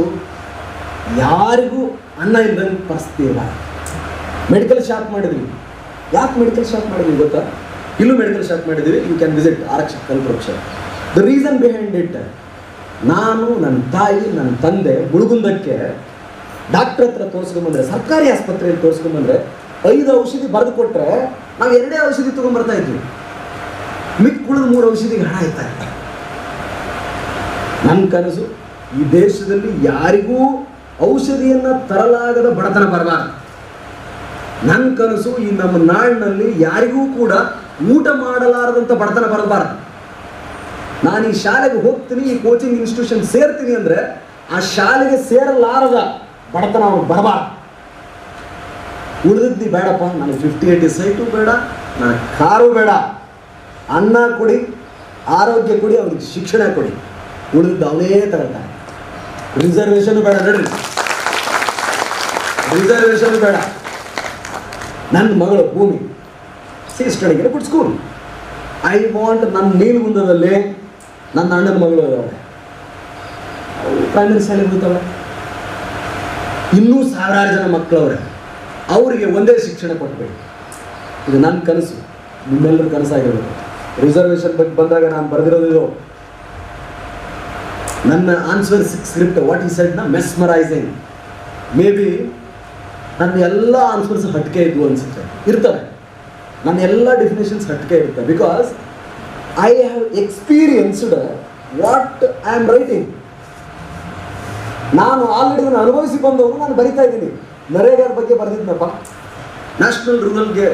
ಯಾರಿಗೂ ಅನ್ನ ಇದ್ದಂಗೆ ಪರಿಸ್ಥಿತಿ ಇಲ್ಲ. ಮೆಡಿಕಲ್ ಶಾಪ್ ಮಾಡಿದ್ವಿ. ಯಾಕೆ ಮೆಡಿಕಲ್ ಶಾಪ್ ಮಾಡಿದ್ವಿ ಗೊತ್ತಾ? ಇಲ್ಲೂ ಮೆಡಿಕಲ್ ಶಾಪ್ ಮಾಡಿದ್ವಿ. ಯು ಕ್ಯಾನ್ ವಿಸಿಟ್ ಆರಕ್ಷಕ ಕಲ್ಪವೃಕ್ಷ. ದ ರೀಸನ್ ಬಿಹೈಂಡ್ ಇಟ್, ನಾನು, ನನ್ನ ತಾಯಿ, ನನ್ನ ತಂದೆ ಮುಳುಗುಂದಕ್ಕೆ ಡಾಕ್ಟ್ರ್ ಹತ್ರ ತೋರಿಸ್ಕೊಂಬಂದ್ರೆ, ಸರ್ಕಾರಿ ಆಸ್ಪತ್ರೆಯಲ್ಲಿ ತೋರಿಸ್ಕೊಂಬಂದ್ರೆ 5 ಔಷಧಿ ಬರೆದು ಕೊಟ್ಟರೆ ನಾವು 2 ಔಷಧಿ ತೊಗೊಂಡ್ಬರ್ತಾ ಇದ್ವಿ. ಮಿಕ್ಕುಳಿದ 3 ಔಷಧಿಗೆ ಹಣ ಇರ್ತಾ ಇತ್ತು. ನನ್ನ ಕನಸು ಈ ದೇಶದಲ್ಲಿ ಯಾರಿಗೂ ಔಷಧಿಯನ್ನು ತರಲಾಗದ ಬಡತನ ಬರಬಾರ್ದು. ನನ್ನ ಕನಸು ಈ ನಮ್ಮ ನಾಡಿನಲ್ಲಿ ಯಾರಿಗೂ ಕೂಡ ಊಟ ಮಾಡಲಾರದಂಥ ಬಡತನ ಬರಬಾರ್ದು. ನಾನು ಈ ಶಾಲೆಗೆ ಹೋಗ್ತೀನಿ, ಈ ಕೋಚಿಂಗ್ ಇನ್ಸ್ಟಿಟ್ಯೂಷನ್ ಸೇರ್ತೀನಿ ಅಂದರೆ ಆ ಶಾಲೆಗೆ ಸೇರಲಾರದ ಬಡತನ ಅವ್ರಿಗೆ ಬರಬಾರ್ದು. ಉಳಿದಿದ್ದು ಬೇಡಪ್ಪ, ನನಗೆ 50-80 ಸೈಟು ಬೇಡ, ನನಗೆ ಕಾರು ಬೇಡ, ಅನ್ನ ಕೊಡಿ, ಆರೋಗ್ಯ ಕೊಡಿ, ಅವ್ರಿಗೆ ಶಿಕ್ಷಣ ಕೊಡಿ, ಉಳಿದಿದ್ದು ಅವನೇ ತಗೊಳ್ತಾನೆ. ರಿಸರ್ವೇಷನ್ ಬೇಡ, ನಡ್ರಿ, ರಿಸರ್ವೇಷನ್ ಬೇಡ. ನನ್ನ ಮಗಳು ಭೂಮಿ ಸ್ಟಡಿಗೆ ಗುಡ್ ಸ್ಕೂಲ್. ಐ ವಾಂಟ್ ನನ್ನ ನೀಲಗುಂದದಲ್ಲಿ ನನ್ನ ಅಣ್ಣನ ಮಗಳು ಇದ್ದಾವೆ, ಪ್ರೈಮರಿ ಶಾಲೆಗೆ ಹೋಗ್ತಾವೆ, ಇನ್ನೂ ಸಾವಿರಾರು ಜನ ಮಕ್ಕಳವ್ರೆ, ಅವರಿಗೆ ಒಂದೇ ಶಿಕ್ಷಣ ಕೊಟ್ಟಬೇಡಿ. ಇದು ನನ್ನ ಕನಸು, ನಿಮ್ಮೆಲ್ಲರ ಕನಸಾಗಿರೋದು. ರಿಸರ್ವೇಷನ್ ಬಗ್ಗೆ ಬಂದಾಗ ನಾನು ಬರೆದಿರೋದು ಇದು. ನನ್ನ answer script what he said ನ ಮೆಸ್ಮರೈಸಿಂಗ್. ಮೇ ಬಿ ನನ್ನ ಎಲ್ಲ ಆನ್ಸರ್ಸ್ ಹಟ್ಕೆ ಇದ್ವು ಅನಿಸುತ್ತೆ, ಇರ್ತವೆ. ನನ್ನ ಎಲ್ಲ ಡೆಫಿನೇಷನ್ಸ್ ಹಟ್ಕೆ ಇರುತ್ತೆ. Because I have experienced what I am writing. ನಾನು ಆಲ್ರೆಡಿ ನಾನು ಅನುಭವಿಸಿ ಬಂದವರು ನಾನು ಬರಿತಾ ಇದ್ದೀನಿ. ನರೇಗಾದ ಬಗ್ಗೆ ಬರೆದಿದ್ನಪ್ಪ, ನ್ಯಾಷನಲ್ ರೂರಲ್ಗೆ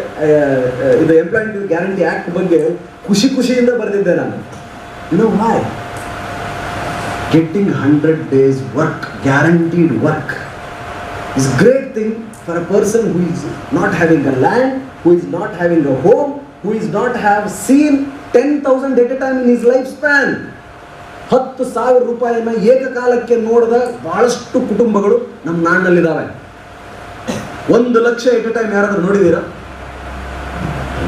ಇದು ಎಂಪ್ಲಾಯ್ಮೆಂಟ್ ಗ್ಯಾರಂಟಿ ಆ್ಯಕ್ಟ್ ಬಗ್ಗೆ ಖುಷಿಯಿಂದ ಬರೆದಿದ್ದೆ ನಾನು. You know why? Getting 100 days work, guaranteed work is a great thing for a person who is not having a land, who is not having a home, who is not have seen 10,000 at a time in his lifespan. 10,000 ರೂಪಾಯಿನ ಏಕಕಾಲಕ್ಕೆ ನೋಡಿದ ಬಹಳಷ್ಟು ಕುಟುಂಬಗಳು ನಮ್ಮ ನಾಡಿನಲ್ಲಿದ್ದಾವೆ. 1 lakh at a time ಯಾರಾದ್ರೂ ನೋಡಿದ್ದೀರಾ?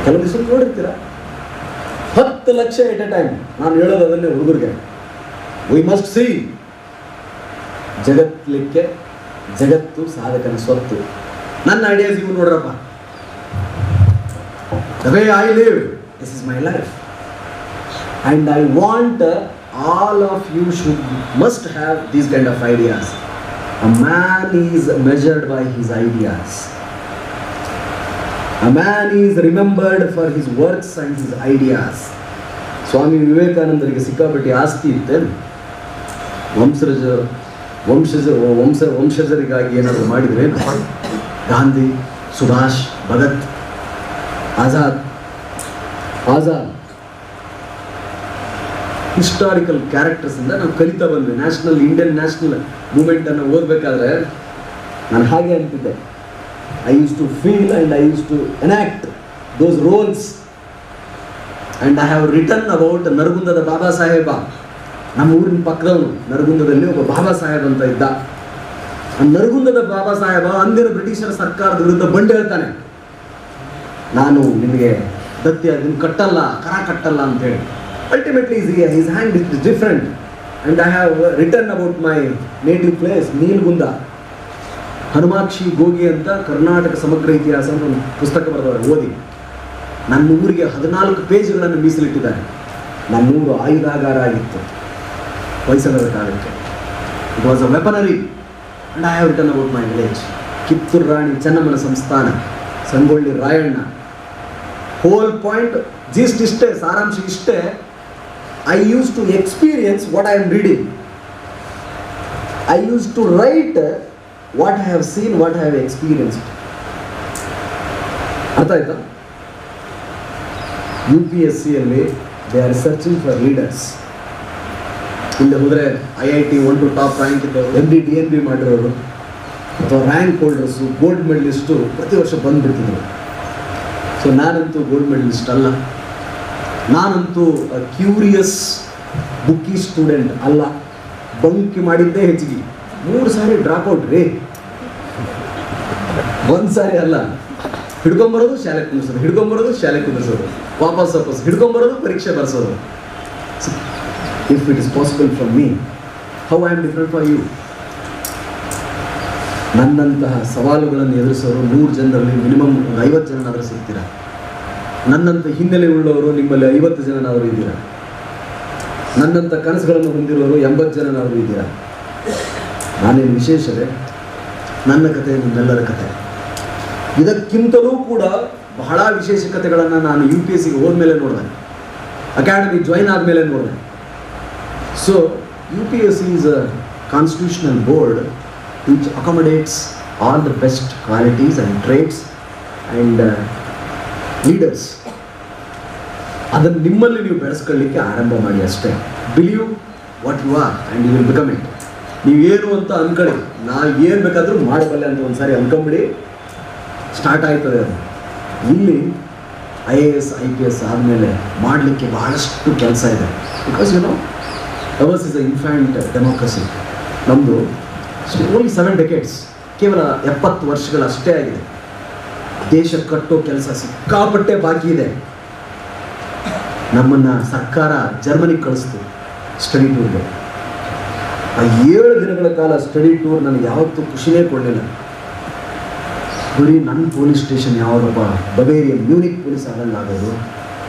ಕೆಲವು ದಿವಸ ನೋಡಿರ್ತೀರಾ. 10 ಲಕ್ಷ ಎಟ್ ಎ ಟೈಮ್. ನಾನು ಹೇಳೋದು ಅದನ್ನೇ ಹುಡುಗರಿಗೆ, ವಿ ಮಸ್ಟ್ ಸಿ. ಜಗತ್ತು ಸಾಧಕನ ಸ್ವತ್ತು. ನನ್ನ ಐಡಿಯಾಸ್ ಇವು ನೋಡ್ರಪ್ಪ. The way I live, this is my life. And I want all of you must have these kind of ideas. A man is measured by his ideas. A man is remembered for his works and his ideas. ಸ್ವಾಮಿ ವಿವೇಕಾನಂದರಿಗೆ ಸಿಕ್ಕಾಪಟ್ಟೆ ಆಸ್ತಿ ಇತ್ತೆ. ವಂಶಜರಿಗಾಗಿ ಏನಾದರೂ ಮಾಡಿದರೆ Gandhi, Subhash, Bhagat, Azad historical characters ಇಂದ ನಾವು ಕಲಿತಾ ಬಂದ್ವಿ. Indian national movement ಅನ್ನು ಓದಬೇಕಾದ್ರೆ ನಾನು ಹಾಗೆ ಅಂತಿದ್ದೆ. I use to feel and I use to enact those roles. And I have written about ನರಗುಂದದ ಬಾಬಾ ಸಾಹೇಬ. ನಮ್ಮ ಊರಿನ ಪಕ್ಕದವನು ನರಗುಂದದಲ್ಲಿ ಒಬ್ಬ ಬಾಬಾ ಸಾಹೇಬ್ ಅಂತ ಇದ್ದ. ಆ ನರಗುಂದದ ಬಾಬಾ ಸಾಹೇಬ ಅಂದಿನ ಬ್ರಿಟಿಷರ ಸರ್ಕಾರದ ವಿರುದ್ಧ ಬಂಡು ಹೇಳ್ತಾನೆ, ನಾನು ನಿಮಗೆ ದತ್ತಿ ಅದನ್ನು ಕಟ್ಟಲ್ಲ, ಕರ ಕಟ್ಟಲ್ಲ ಅಂತ ಹೇಳಿ. Ultimately his hand is different and I have written about my native place Nilagunda. Hanumakshi Gogi ಅಂತ ಕರ್ನಾಟಕ ಸಮಗ್ರ ಇತಿಹಾಸ ಅಂತ ಒಂದು ಪುಸ್ತಕ ಬರೆದವರು, ಓದಿ. ನನ್ನ ಊರಿಗೆ 14 ಪೇಜ್ಗಳನ್ನು ಮೀಸಲಿಟ್ಟಿದ್ದಾರೆ. ನನ್ನೂರು ಆಯುಧಾಗಾರ ಆಗಿತ್ತು ಹೊಯ್ಸಳರ ಕಾಲಕ್ಕೆ. It was a weaponry and I have written about my village. Kittur Rani ಚೆನ್ನಮ್ಮನ ಸಂಸ್ಥಾನ, Sangolli Rayanna. Whole point gist ಇಷ್ಟೇ, ಸಾರಾಂಶ ಇಷ್ಟೇ. I use to experience what I am reading. I use to write what I have seen, what I have experienced. ಅರ್ಥ ಆಯ್ತಾ? UPSCಯಲ್ಲಿ they are searching for leaders. ಇಲ್ಲಿ ಹೋದರೆ IIT 1 to ಟಾಪ್ ರ್ಯಾಂಕ್ ಇದ್ದವರು, MD DNB ಮಾಡಿರೋರು ಅಥವಾ rank holders, gold medallist ಪ್ರತಿ ವರ್ಷ ಬಂದುಬಿಡ್ತಿದ್ರು. ಸೊ ನಾನಂತೂ ಗೋಲ್ಡ್ ಮೆಡಲಿಸ್ಟ್ ಅಲ್ಲ. ನಾನಂತೂ ಕ್ಯೂರಿಯಸ್ ಬುಕ್ಕಿ ಸ್ಟೂಡೆಂಟ್ ಅಲ್ಲ. ಬಂಕಿ ಮಾಡಿದ್ದೇ ಹೆಚ್ಚಿಗೆ. 3 ಸಾರಿ ಡ್ರಾಪ್ಔಟ್ ರೀ. 1 ಸಾರಿ ಅಲ್ಲ. ಹಿಡ್ಕೊಂಬರೋದು ಶಾಲೆ ಕುಂದಿಸೋದು, ಹಿಡ್ಕೊಂಬರೋದು ಶಾಲೆ ಕುಂದಿಸೋದು, ವಾಪಸ್ ಹಿಡ್ಕೊಂಬರೋದು, ಪರೀಕ್ಷೆ ಬರ್ಸೋದು. If it is possible for me, how I am different for you? ನನ್ನಂತಹ ಸವಾಲುಗಳನ್ನು ಎದುರಿಸೋರು 100 ಜನರಲ್ಲಿ ಮಿನಿಮಮ್ 50 ಜನನಾದರೂ ಸಿಗ್ತೀರಾ. ನನ್ನಂಥ ಹಿನ್ನೆಲೆ ಉಳ್ಳವರು ನಿಮ್ಮಲ್ಲಿ 50 ಜನನಾದರೂ ಇದ್ದೀರಾ. ನನ್ನಂಥ ಕನಸುಗಳನ್ನು ಹೊಂದಿರೋರು 80 ಜನನಾದರೂ ಇದ್ದೀರಾ. ನಾನೇನು ವಿಶೇಷವೇ? ನನ್ನ ಕಥೆ ನಿಮ್ಮೆಲ್ಲರ ಕಥೆ. ಇದಕ್ಕಿಂತಲೂ ಕೂಡ ಬಹಳ ವಿಶೇಷ ಕಥೆಗಳನ್ನು ನಾನು UPSCಗೆ ಹೋದ್ಮೇಲೆ ನೋಡಿದೆ, ಅಕಾಡೆಮಿ ಜಾಯಿನ್ ಆದಮೇಲೆ ನೋಡಿದೆ. So UPSC is a constitutional board which accommodates all the best qualities and traits and leaders. ಅದನ್ನು ನಿಮ್ಮಲ್ಲಿ ನೀವು ಬೆಳೆಸ್ಕೊಳ್ಳಿಕ್ಕೆ ಆರಂಭ ಮಾಡಿ ಅಷ್ಟೇ. Believe what you are and you will become it. ನೀವೇನು ಅಂತ ಅಂದ್ಕೊಳ್ಳಿ, ನಾ ಏನು ಬೇಕಾದರೂ ಮಾಡಬಲ್ಲೆ ಅಂತ ಒಂದು ಸಾರಿ ಅಂದ್ಕೊಂಬಿಡಿ, ಸ್ಟಾರ್ಟ್ ಆಯ್ತದೆ ಅದು. ಇಲ್ಲಿ IAS IPS ಆದಮೇಲೆ ಮಾಡಲಿಕ್ಕೆ ಬಹಳಷ್ಟು ಕೆಲಸ ಇದೆ. Because hours is a infant democracy. ನಮ್ಮದು ಓನ್ಲಿ 7 decades, ಕೇವಲ 70 ವರ್ಷಗಳಷ್ಟೇ ಆಗಿದೆ. ದೇಶ ಕಟ್ಟೋ ಕೆಲಸ ಸಿಕ್ಕಾಪಟ್ಟೆ ಬಾಕಿ ಇದೆ. ನಮ್ಮನ್ನು ಸರ್ಕಾರ ಜರ್ಮನಿಗೆ ಕಳಿಸ್ತು ಸ್ಟಡಿ ಟೂರ್ಗೆ. ಆ 7 ದಿನಗಳ ಕಾಲ ಸ್ಟಡಿ ಟೂರ್ ನನಗೆ ಯಾವತ್ತೂ ಖುಷಿನೇ ಕೊಡಲಿಲ್ಲ. ಬರೀ ನನ್ನ ಪೊಲೀಸ್ ಸ್ಟೇಷನ್ ಯಾವುದಪ್ಪ, ಬವೇರಿಯನ್ ಮ್ಯೂನಿಕ್ ಪೊಲೀಸ್ ಆಗೋದು.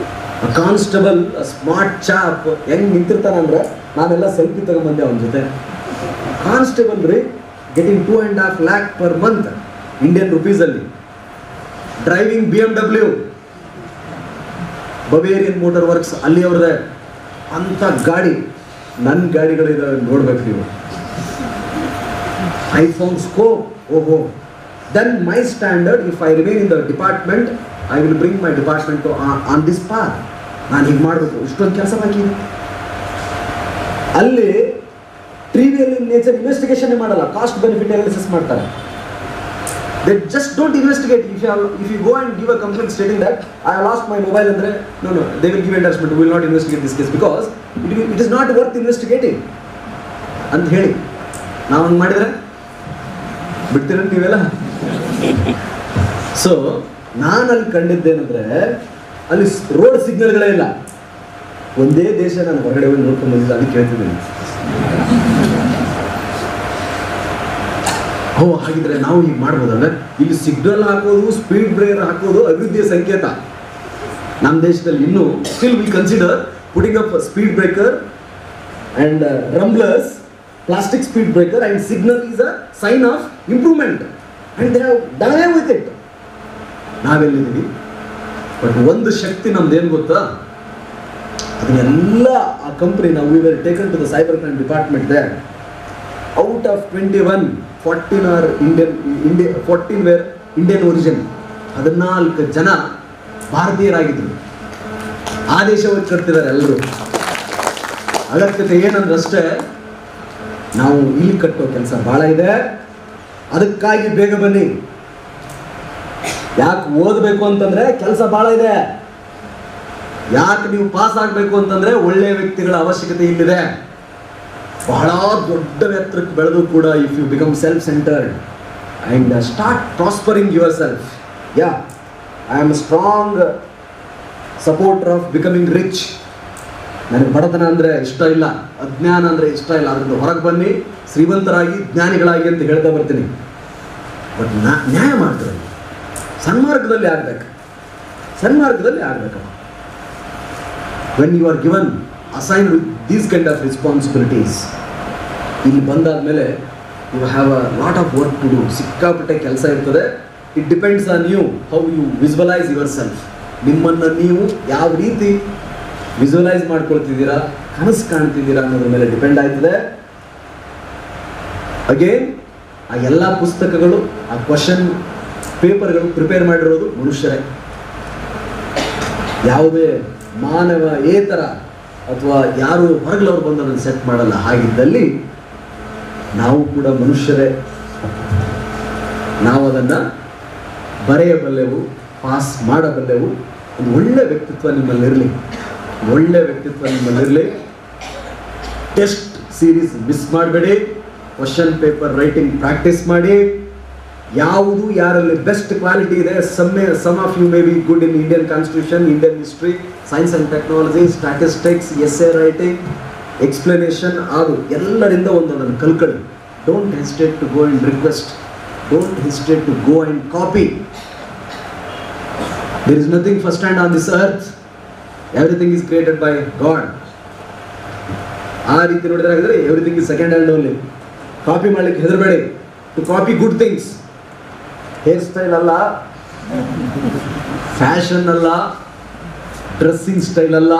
ಕಾನ್ಸ್ಟೇಬಲ್ ಸ್ಮಾರ್ಟ್ ಚಾಪ್ ಹೆಂಗೆ ನಿಂತಿರ್ತಾನಂದ್ರೆ, ನಾನೆಲ್ಲ ಸೆಲ್ಫಿ ತಗೊಂಬಂದೆ ಅವನ ಜೊತೆ. ಕಾನ್ಸ್ಟೇಬಲ್ ರೀ, getting 2.5 lakh per month Indian ರುಪೀಸಲ್ಲಿ, driving BMW, Bavarian motor works ಅಲ್ಲಿ ಅವ್ರದ್ದೇ ಅಂಥ ಗಾಡಿ. ನನ್ನ ಗಾಡಿಗಳಿದಾವೆ ನೋಡ್ಬೇಕು ನೀವು. iPhone ಸ್ಕೋಪ್, ಓಹೋ. Then my standard, if I remain in the department, I will bring my department to on this path. ನಾನು ಹೀಗೆ ಮಾಡಬೇಕು, ಇಷ್ಟೊಂದು ಕೆಲಸ ಬಾಕಿ ಇದೆ. ಅಲ್ಲಿ ಟ್ರಿವಿಯಲ್ ಇನ್ ನೇಚರ್ ಇನ್ವೆಸ್ಟಿಗೇಷನ್ ಮಾಡಲ್ಲ, ಕಾಸ್ಟ್ ಬೆನಿಫಿಟ್ ಅನಾಲಿಸಿಸ್ ಮಾಡ್ತಾರೆ. They just don't investigate. If you go and give a complaint stating that I have lost my mobile, andre no, they will give endorsement. We will not investigate this case because it is not worth investigating ಅಂತ ಹೇಳಿ ನಾವು ಹಂಗೆ ಮಾಡಿದ್ರೆ ಬಿಡ್ತೀರ ನೀವೆಲ್ಲ. So ನಾನು ಅಲ್ಲಿ ಕಂಡಿದ್ದೇನೆಂದ್ರೆ, ಅಲ್ಲಿ road ಸಿಗ್ನಲ್ಗಳೇ ಇಲ್ಲ. ಒಂದೇ ದೇಶ ನಾನು ಹೊರಗಡೆ ಹೋಗಿ ನೋಡ್ಕೊಂಡು ಬಂದಿದ್ದೆ, ಅದಕ್ಕೆ ಹೇಳ್ತಿದ್ದೀನಿ. ಹಾಗಿದ್ರೆ ನಾವು ಹೀಗೆ ಮಾಡ್ಬೋದಲ್ಲ. ಇಲ್ಲಿ ಸಿಗ್ನಲ್ ಹಾಕೋದು, ಸ್ಪೀಡ್ ಬ್ರೇಕರ್ ಹಾಕೋದು ಅಭಿವೃದ್ಧಿಯ ಸಂಕೇತ. ನಮ್ಮ ದೇಶದಲ್ಲಿ ಇನ್ನೂ still we consider putting up speed breaker and rumblers, plastic speed breaker and signal is a sign of improvement and they have done away with it. ನಾವೆಲ್ಲಿದ್ದೀವಿ? ಬಟ್ ಒಂದು ಶಕ್ತಿ ನಮ್ದೇನು ಗೊತ್ತಾ, ಅದನ್ನೆಲ್ಲ ಆ ಕಂಪ್ನಿ, ನಾವು we were taken to the cyber crime department there. Out of 21, 14 are Indian, 14 were Indian origin. 14 ಜನ ಭಾರತೀಯರಾಗಿದ್ದರು. ಆ ದೇಶವನ್ನು ಕಟ್ತಿದ್ದಾರೆ ಎಲ್ಲರೂ. ಅಗತ್ಯತೆ ಏನಂದ್ರೆ ಅಷ್ಟೇ, ನಾವು ಇಲ್ಲಿ ಕಟ್ಟೋ ಕೆಲಸ ಭಾಳ ಇದೆ, ಅದಕ್ಕಾಗಿ ಬೇಗ ಬನ್ನಿ. ಯಾಕೆ ಓದಬೇಕು ಅಂತಂದ್ರೆ ಕೆಲಸ ಭಾಳ ಇದೆ. ಯಾಕೆ ನೀವು ಪಾಸ್ ಆಗಬೇಕು ಅಂತಂದ್ರೆ ಒಳ್ಳೆಯ ವ್ಯಕ್ತಿಗಳ ಅವಶ್ಯಕತೆ ಇಲ್ಲಿದೆ. ಬಹಳ ದೊಡ್ಡ ಎತ್ತರಕ್ಕೆ ಬೆಳೆದು ಕೂಡ if you become self centred and start prospering yourself. I am strong supporter of becoming rich. ನನಗೆ ಬಡತನ ಅಂದರೆ ಇಷ್ಟ ಇಲ್ಲ, ಅಜ್ಞಾನ ಅಂದರೆ ಇಷ್ಟ ಇಲ್ಲ. ಅದರಿಂದ ಹೊರಗೆ ಬನ್ನಿ, ಶ್ರೀಮಂತರಾಗಿ, ಜ್ಞಾನಿಗಳಾಗಿ ಅಂತ ಹೇಳ್ತಾ ಬರ್ತೀನಿ. ಬಟ್ ನ್ಯಾಯ ಮಾಡ್ತಾರೆ, ಸನ್ಮಾರ್ಗದಲ್ಲಿ ಆಗಬೇಕು, ಸನ್ಮಾರ್ಗದಲ್ಲಿ ಆಗಬೇಕಪ್ಪ. When you are given assign with these kind of responsibilities, ಇಲ್ಲಿ ಬಂದಾದಮೇಲೆ you have a lot of work to do. ಸಿಕ್ಕಾಪಟ್ಟೆ ಕೆಲಸ ಇರ್ತದೆ. It depends on you how you visualise yourself. ನಿಮ್ಮನ್ನು ನೀವು ಯಾವ ರೀತಿ ವಿಜುವಲೈಸ್ ಮಾಡ್ಕೊಳ್ತಿದ್ದೀರಾ, ಕನಸು ಕಾಣ್ತಿದ್ದೀರಾ ಅನ್ನೋದ್ರ ಮೇಲೆ ಡಿಪೆಂಡ್ ಆಯ್ತದೆ. ಅಗೇನ್ ಆ ಎಲ್ಲ ಪುಸ್ತಕಗಳು, ಆ ಕ್ವಶನ್ ಪೇಪರ್ಗಳು ಪ್ರಿಪೇರ್ ಮಾಡಿರೋದು ಮನುಷ್ಯರೇ. ಯಾವುದೇ ಮಾನವೇತರ ಅಥವಾ ಯಾರು ಹೊರಗಲವ್ರು ಬಂದು ಅದನ್ನು ಸೆಟ್ ಮಾಡಲ್ಲ. ಹಾಗಿದ್ದಲ್ಲಿ ನಾವು ಕೂಡ ಮನುಷ್ಯರೇ, ನಾವು ಅದನ್ನು ಬರೆಯಬಲ್ಲೆವು, ಪಾಸ್ ಮಾಡಬಲ್ಲೆವು. ಒಂದು ಒಳ್ಳೆ ವ್ಯಕ್ತಿತ್ವ ನಿಮ್ಮಲ್ಲಿರಲಿ, ಒಳ್ಳೆ ವ್ಯಕ್ತಿತ್ವ ನಿಮ್ಮಲ್ಲಿರಲಿ. ಟೆಸ್ಟ್ ಸೀರೀಸ್ ಮಿಸ್ ಮಾಡಬೇಡಿ. ಕ್ವಶನ್ ಪೇಪರ್ ರೈಟಿಂಗ್ ಪ್ರಾಕ್ಟೀಸ್ ಮಾಡಿ. ಯಾವುದು ಯಾರಲ್ಲಿ ಬೆಸ್ಟ್ ಕ್ವಾಲಿಟಿ ಇದೆ, some of you may be good in Indian constitution, Indian history, science and technology, statistics, essay writing, explanation, ಅದು ಎಲ್ಲರಿಂದ ಒಂದೊಂದನ್ನು ಕಲ್ಕೊಳ್ಳಿ. Don't hesitate to go and request, don't hesitate to go and copy. There is nothing first hand on this earth, everything is created by God. ಆ ರೀತಿ ನೋಡಿದ್ರೆ everything is second hand only. Copy ಮಾಡಲಿಕ್ಕೆ ಹೆದರಬೇಡಿ. To copy good things, hair style ಅಲ್ಲ, fashion ಅಲ್ಲ, dressing style ಅಲ್ಲ,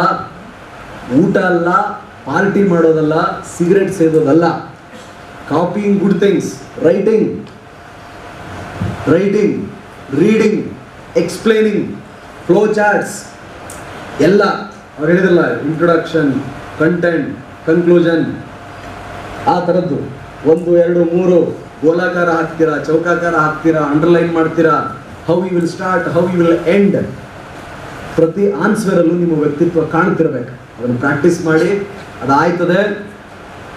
ಊಟ ಅಲ್ಲ, ಪಾರ್ಟಿ ಮಾಡೋದಲ್ಲ, ಸಿಗರೆಟ್ ಸೇದೋದಲ್ಲ. Copying good things, writing, reading, explaining, flow charts ಎಲ್ಲ ಅವ್ರು ಹೇಳಿದ್ರಲ್ಲ, ಇಂಟ್ರೊಡಕ್ಷನ್, ಕಂಟೆಂಟ್, ಕನ್ಕ್ಲೂಷನ್, ಆ ಥರದ್ದು 1, 2, 3 ಗೋಲಾಕಾರ ಹಾಕ್ತೀರಾ, ಚೌಕಾಕಾರ ಹಾಕ್ತೀರಾ, ಅಂಡರ್ಲೈನ್ ಮಾಡ್ತೀರಾ, how you will start, how you will end. ಪ್ರತಿ ಆನ್ಸರಲ್ಲೂ ನಿಮ್ಮ ವ್ಯಕ್ತಿತ್ವ ಕಾಣ್ತಿರ್ಬೇಕು. ಅದನ್ನು ಪ್ರಾಕ್ಟೀಸ್ ಮಾಡಿ, ಅದಾಯ್ತದೆ.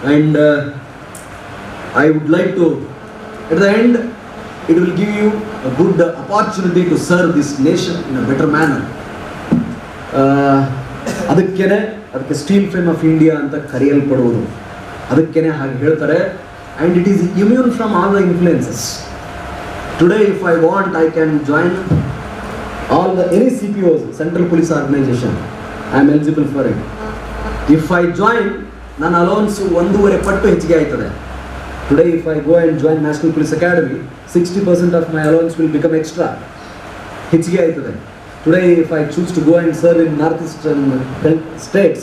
And I would like to at the end it will give you a good opportunity to serve this nation in a better manner. ಅದಕ್ಕೆ steel frame of India ಅಂತ ಕರೆಯಲ್ಪಡುವುದು. ಅದಕ್ಕೇನೆ ಹಾಗೆ ಹೇಳ್ತಾರೆ. And it is immune from all the influences. Today if I want, I can join all the any CPOs, Central Police Organization. I am eligible for it. If I join, ನನ್ನ allowance 1.5 ಪಟ್ಟು ಹೆಚ್ಚಿಗೆ ಆಯ್ತದೆ. Today if I go and join National Police Academy, 60% of my allowance will become extra. ಹೆಚ್ಚಿಗೆ ಆಯ್ತದೆ. Today if I choose to go and serve in northeastern states,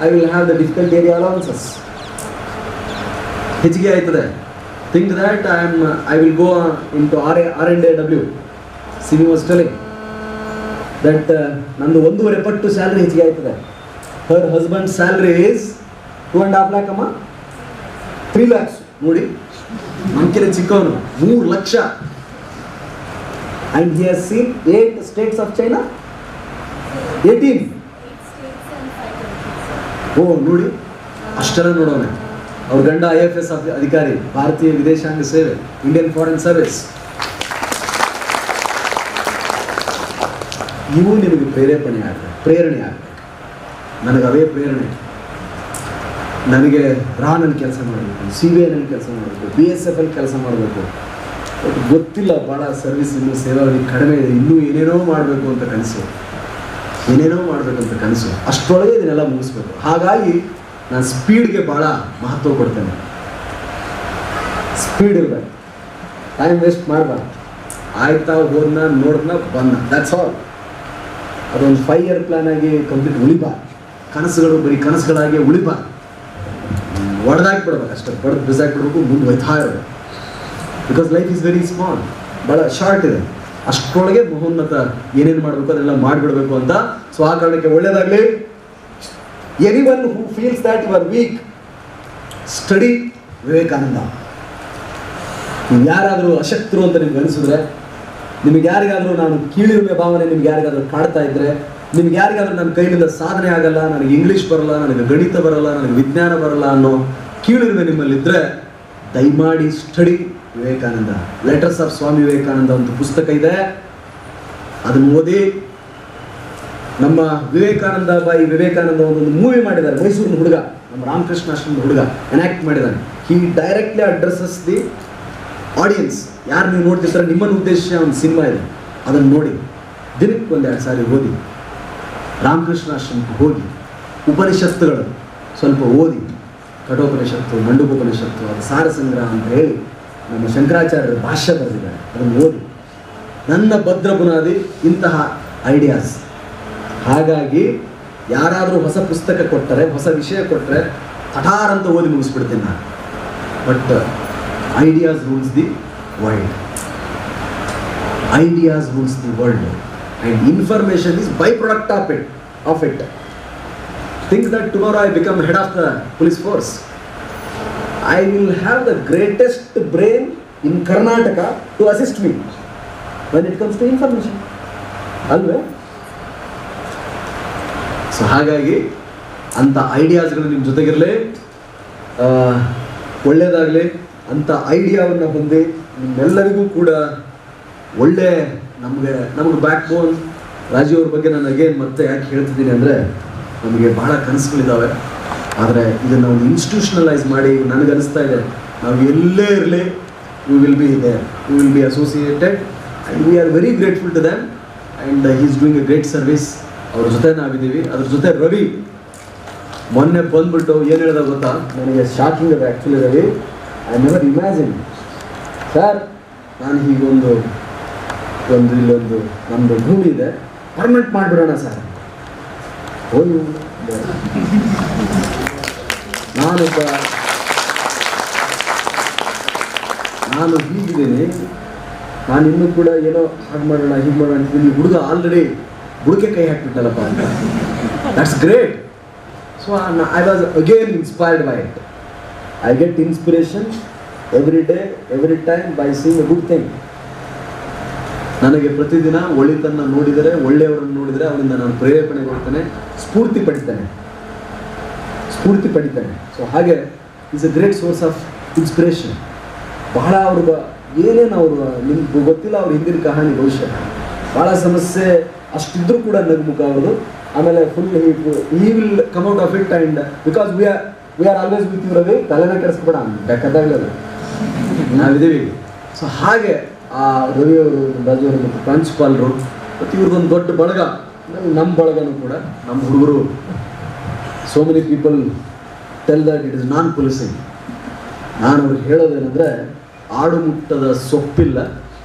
I will have the difficult area allowances. ಹೆಚ್ಚಿಗೆ ಆಯ್ತದೆ. Think that I will go into R&AW. Simi was telling that ನಂದು 1.5 ಪಟ್ಟು salary ಹೆಚ್ಚಿಗೆ ಆಯ್ತದೆ. Her husband's salary is 2.5 lakh ಅಮ್ಮ, 3 lakhs. ನೋಡಿ, ನಮ್ಕಿನ ಚಿಕ್ಕವನು 3 lakh. And he has seen 8 states of China. 18. ಓ ನೋಡಿ, ಅಷ್ಟೆಲ್ಲ ನೋಡೋಣ. ಅವ್ರ ಗಂಡ IFS ಅಧಿಕಾರಿ, ಭಾರತೀಯ ವಿದೇಶಾಂಗ ಸೇವೆ, ಇಂಡಿಯನ್ ಫಾರಿನ್ ಸರ್ವಿಸ್. ಇವು ನಿಮಗೆ ಪ್ರೇರಣೆ ಆಗಬೇಕು. ನನಗೆ ಅವೇ ಪ್ರೇರಣೆ. ನನಗೆ ರಾನಲ್ಲಿ ಕೆಲಸ ಮಾಡಬೇಕು, CBIನಲ್ಲಿ ಕೆಲಸ ಮಾಡಬೇಕು, BSF ಅಲ್ಲಿ ಕೆಲಸ ಮಾಡಬೇಕು. ಗೊತ್ತಿಲ್ಲ, ಭಾಳ ಸರ್ವಿಸ್ ಇನ್ನೂ ಸೇವಾವಧಿ ಕಡಿಮೆ ಇದೆ, ಇನ್ನೂ ಏನೇನೋ ಮಾಡಬೇಕು ಅಂತ ಕನಸು. ಅಷ್ಟರೊಳಗೆ ಇದನ್ನೆಲ್ಲ ಮುಗಿಸ್ಬೇಕು. ಹಾಗಾಗಿ ನಾನು ಸ್ಪೀಡ್ಗೆ ಭಾಳ ಮಹತ್ವ ಕೊಡ್ತೇನೆ. ಸ್ಪೀಡ್ ಇರಬೇಕು, ಟೈಮ್ ವೇಸ್ಟ್ ಮಾಡಬಾರ್ದು. ಆಯ್ತಾ, ಹೋದ್ನ, ನೋಡಿದ್ನ, ಬಂದ, ದ್ಯಾಟ್ಸ್ ಆಲ್. ಅದೊಂದು 5 year ಪ್ಲಾನ್ ಆಗಿ ಕಂಪ್ಲೀಟ್ ಉಳಿಬಾರ್ದು. ಕನಸುಗಳು ಬರೀ ಕನಸುಗಳಾಗಿ ಉಳಿಬಾರ್ದು. ಒಡೆದಾಕ್ಬಿಡ್ಬೇಕು, ಅಷ್ಟೇ ಬಡ್ದು ಬಿಸಾಕ್ಬಿಡ್ಬೇಕು, ಮುಂದೆ ಹೋಯ್ತಾ ಇರಬೇಕು. Because life is very small, ಭಾಳ ಶಾರ್ಟ್ ಇದೆ. ಅಷ್ಟರೊಳಗೆ ಮಹೋನ್ನತ ಏನೇನು ಮಾಡಬೇಕು ಅದೆಲ್ಲ ಮಾಡಿಬಿಡ್ಬೇಕು ಅಂತ. ಸೊ ಆ ಕಾರಣಕ್ಕೆ ಒಳ್ಳೆಯದಾಗಲಿ. Anyone who feels that you are weak, study Vivekananda. ನೀವು ಯಾರಾದರೂ ಅಶಕ್ತರು ಅಂತ ನಿಮ್ಗೆ ಅನಿಸಿದ್ರೆ, ನಿಮಗೆ ಯಾರಿಗಾದರೂ ನಾನು ಕೀಳಿರುವೆ ಭಾವನೆ ನಿಮ್ಗೆ ಯಾರಿಗಾದರೂ ಕಾಡ್ತಾ ಇದ್ದರೆ, ನಿಮ್ಗೆ ಯಾರಿಗಾದ್ರೂ ನನ್ನ ಕೈಯಿಂದ ಸಾಧನೆ ಆಗಲ್ಲ, ನನಗೆ ಇಂಗ್ಲೀಷ್ ಬರಲ್ಲ, ನನಗೆ ಗಣಿತ ಬರಲ್ಲ, ನನಗೆ ವಿಜ್ಞಾನ ಬರಲ್ಲ ಅನ್ನೋ ಕೀಳಿರುವೆ ನಿಮ್ಮಲ್ಲಿದ್ದರೆ, ದಯಮಾಡಿ study Vivekananda. Letters of Swami Vivekananda ಒಂದು ಪುಸ್ತಕ ಇದೆ, ಅದನ್ನು ಓದಿ. ನಮ್ಮ ವಿವೇಕಾನಂದ ಒಂದು ಮೂವಿ ಮಾಡಿದ್ದಾರೆ, ಮೈಸೂರಿನ ಹುಡುಗ, ನಮ್ಮ ರಾಮಕೃಷ್ಣ ಆಶ್ರಮದ ಹುಡುಗ ಎನಾಕ್ಟ್ ಮಾಡಿದ್ದಾನೆ. ಹಿ ಡೈರೆಕ್ಟ್ಲಿ ಅಡ್ರೆಸಸ್ ದಿ ಆಡಿಯನ್ಸ್. ಯಾರು ನೀವು ನೋಡ್ತಿರ್ತಾರೆ, ನಿಮ್ಮನ್ನು ಉದ್ದೇಶ ಒಂದು ಸಿನಿಮಾ ಇದೆ, ಅದನ್ನು ನೋಡಿ. ದಿನಕ್ಕೆ 1-2 ಸಾರಿ ಓದಿ. ರಾಮಕೃಷ್ಣ ಆಶ್ರಮಕ್ಕೆ ಹೋಗಿ ಉಪನಿಷತ್ತುಗಳು ಸ್ವಲ್ಪ ಓದಿ. ಕಠೋಪನಿಷತ್ತು, ಮಂಡುಕೋಪನಿಷತ್ತು, ಅದು ಸಾರ ಸಂಗ್ರಹ ಅಂತ ಹೇಳಿ ನಮ್ಮ ಶಂಕರಾಚಾರ್ಯರ ಭಾಷ್ಯ ಬರೆದಿದ್ದಾರೆ, ಅದನ್ನು ಓದಿ. ನನ್ನ ಭದ್ರ ಬುನಾದಿ ಇಂತಹ ಐಡಿಯಾಸ್. ಹಾಗಾಗಿ ಯಾರಾದರೂ ಹೊಸ ಪುಸ್ತಕ ಕೊಟ್ಟರೆ, ಹೊಸ ವಿಷಯ ಕೊಟ್ಟರೆ ಹಠಾರ್ ಅಂತ ಓದಿ ಮುಗಿಸ್ಬಿಡ್ತೀನಿ ನಾನು. But ideas rules the world. Ideas rules the world, and information is byproduct of it. Think that tomorrow I become head of the police force. I will have the greatest brain in Karnataka to assist me when it comes to information. Alwa? So ಹಾಗಾಗಿ ಅಂಥ ಐಡಿಯಾಸ್ಗಳು ನಿಮ್ಮ ಜೊತೆಗಿರಲಿ, ಒಳ್ಳೆಯದಾಗಲಿ. ಅಂಥ ಐಡಿಯಾವನ್ನು ಹೊಂದಿ ನಿಮ್ಮೆಲ್ಲರಿಗೂ ಕೂಡ ಒಳ್ಳೆ ನಮಗೆ ಬ್ಯಾಕ್ ಬೋನ್. ರಾಜೀವ್ ಅವ್ರ ಬಗ್ಗೆ ನಾನು ಅಗೇನ್ ಮತ್ತೆ ಯಾಕೆ ಹೇಳ್ತಿದ್ದೀನಿ ಅಂದರೆ, ನಮಗೆ ಭಾಳ ಕನಸುಗಳಿದ್ದಾವೆ. ಆದರೆ ಇದನ್ನು ಒಂದು ಇನ್ಸ್ಟಿಟ್ಯೂಷನಲೈಸ್ ಮಾಡಿ, ನನಗನ್ನಿಸ್ತಾ ಇದೆ ನಾವು ಎಲ್ಲೇ ಇರಲಿ, we will be associated, and we are very grateful to them. And he is doing a great service. ಅವ್ರ ಜೊತೆ ನಾವಿದ್ದೀವಿ. ಅದ್ರ ಜೊತೆ ರವಿ ಮೊನ್ನೆ ಬಂದ್ಬಿಟ್ಟು ಏನು ಹೇಳ್ದ ಗೊತ್ತಾ, ನನಗೆ ಶಾಕಿಂಗ್ ಅದು actually. Ravi, I never imagine sir, ನಾನು ಹೀಗೊಂದು ಇಲ್ಲೊಂದು ನಮ್ಮದು ಭೂಮಿ ಇದೆ, ಪರ್ಮನೆಂಟ್ ಮಾಡಿಬಿಡೋಣ ಸರ್. ಹೋಗಿ ನಾನು ಹೀಗಿದ್ದೀನಿ, ನಾನು ಇನ್ನೂ ಕೂಡ ಏನೋ ಹಾಗೆ ಮಾಡೋಣ ಹೀಗೆ ಮಾಡೋಣ ಅಂತಿದ್ದೀನಿ. ಹುಡುಗ ಆಲ್ರೆಡಿ ಬುಡಕೆ ಕೈ ಹಾಕ್ಬಿಟ್ಟಲ್ಲಪ್ಪ ಅಂತ. That's great. So I was again inspired by it. I get inspiration every day every time by seeing a good thing. ನನಗೆ ಪ್ರತಿದಿನ ಒಳಿತನ್ನು ನೋಡಿದರೆ, ಒಳ್ಳೆಯವರನ್ನು ನೋಡಿದರೆ ಅವರಿಂದ ನಾನು ಪ್ರೇರೇಪಣೆ ಕೊಡ್ತೇನೆ, ಸ್ಫೂರ್ತಿ ಪಡಿತೇನೆ. ಸೊ ಹಾಗೆ is a great source of inspiration. ಬಹಳ ಅವ್ರಿಗೆ ಏನೇನು ಅವರು ನಿಮ್ಗೆ ಗೊತ್ತಿಲ್ಲ ಅವ್ರ ಹಿಂದಿನ ಕಹಾನಿ. ಬಹುಶಃ ಭಾಳ ಸಮಸ್ಯೆ ಅಷ್ಟಿದ್ರೂ ಕೂಡ ನಗುಮುಖ ಅವರು. ಆಮೇಲೆ full he will come out of it and because we are always with you Ravi, ತಲೆನೇ ಕೆಡಿಸ್ಬೇಡ ಬೇಕಾದಾಗಲೇ ನಾವಿದ್ದೀವಿ. ಸೊ ಹಾಗೆ ಆ ರವಿಯವರು, ರಾಜುವರು ಮತ್ತು ಪ್ರಾಂಶುಪಾಲರು ಮತ್ತು ಇವ್ರದ್ದೊಂದು ದೊಡ್ಡ ಬಳಗ, ನಮ್ಮ ಬಳಗನೂ ಕೂಡ ನಮ್ಮ ಹುಡುಗರು. So many people tell that it is non policing. ನಾನು ಅವ್ರಿಗೆ ಹೇಳೋದೇನೆಂದರೆ, ಆಡುಮುಟ್ಟದ ಸೊಪ್ಪಿಲ್ಲ,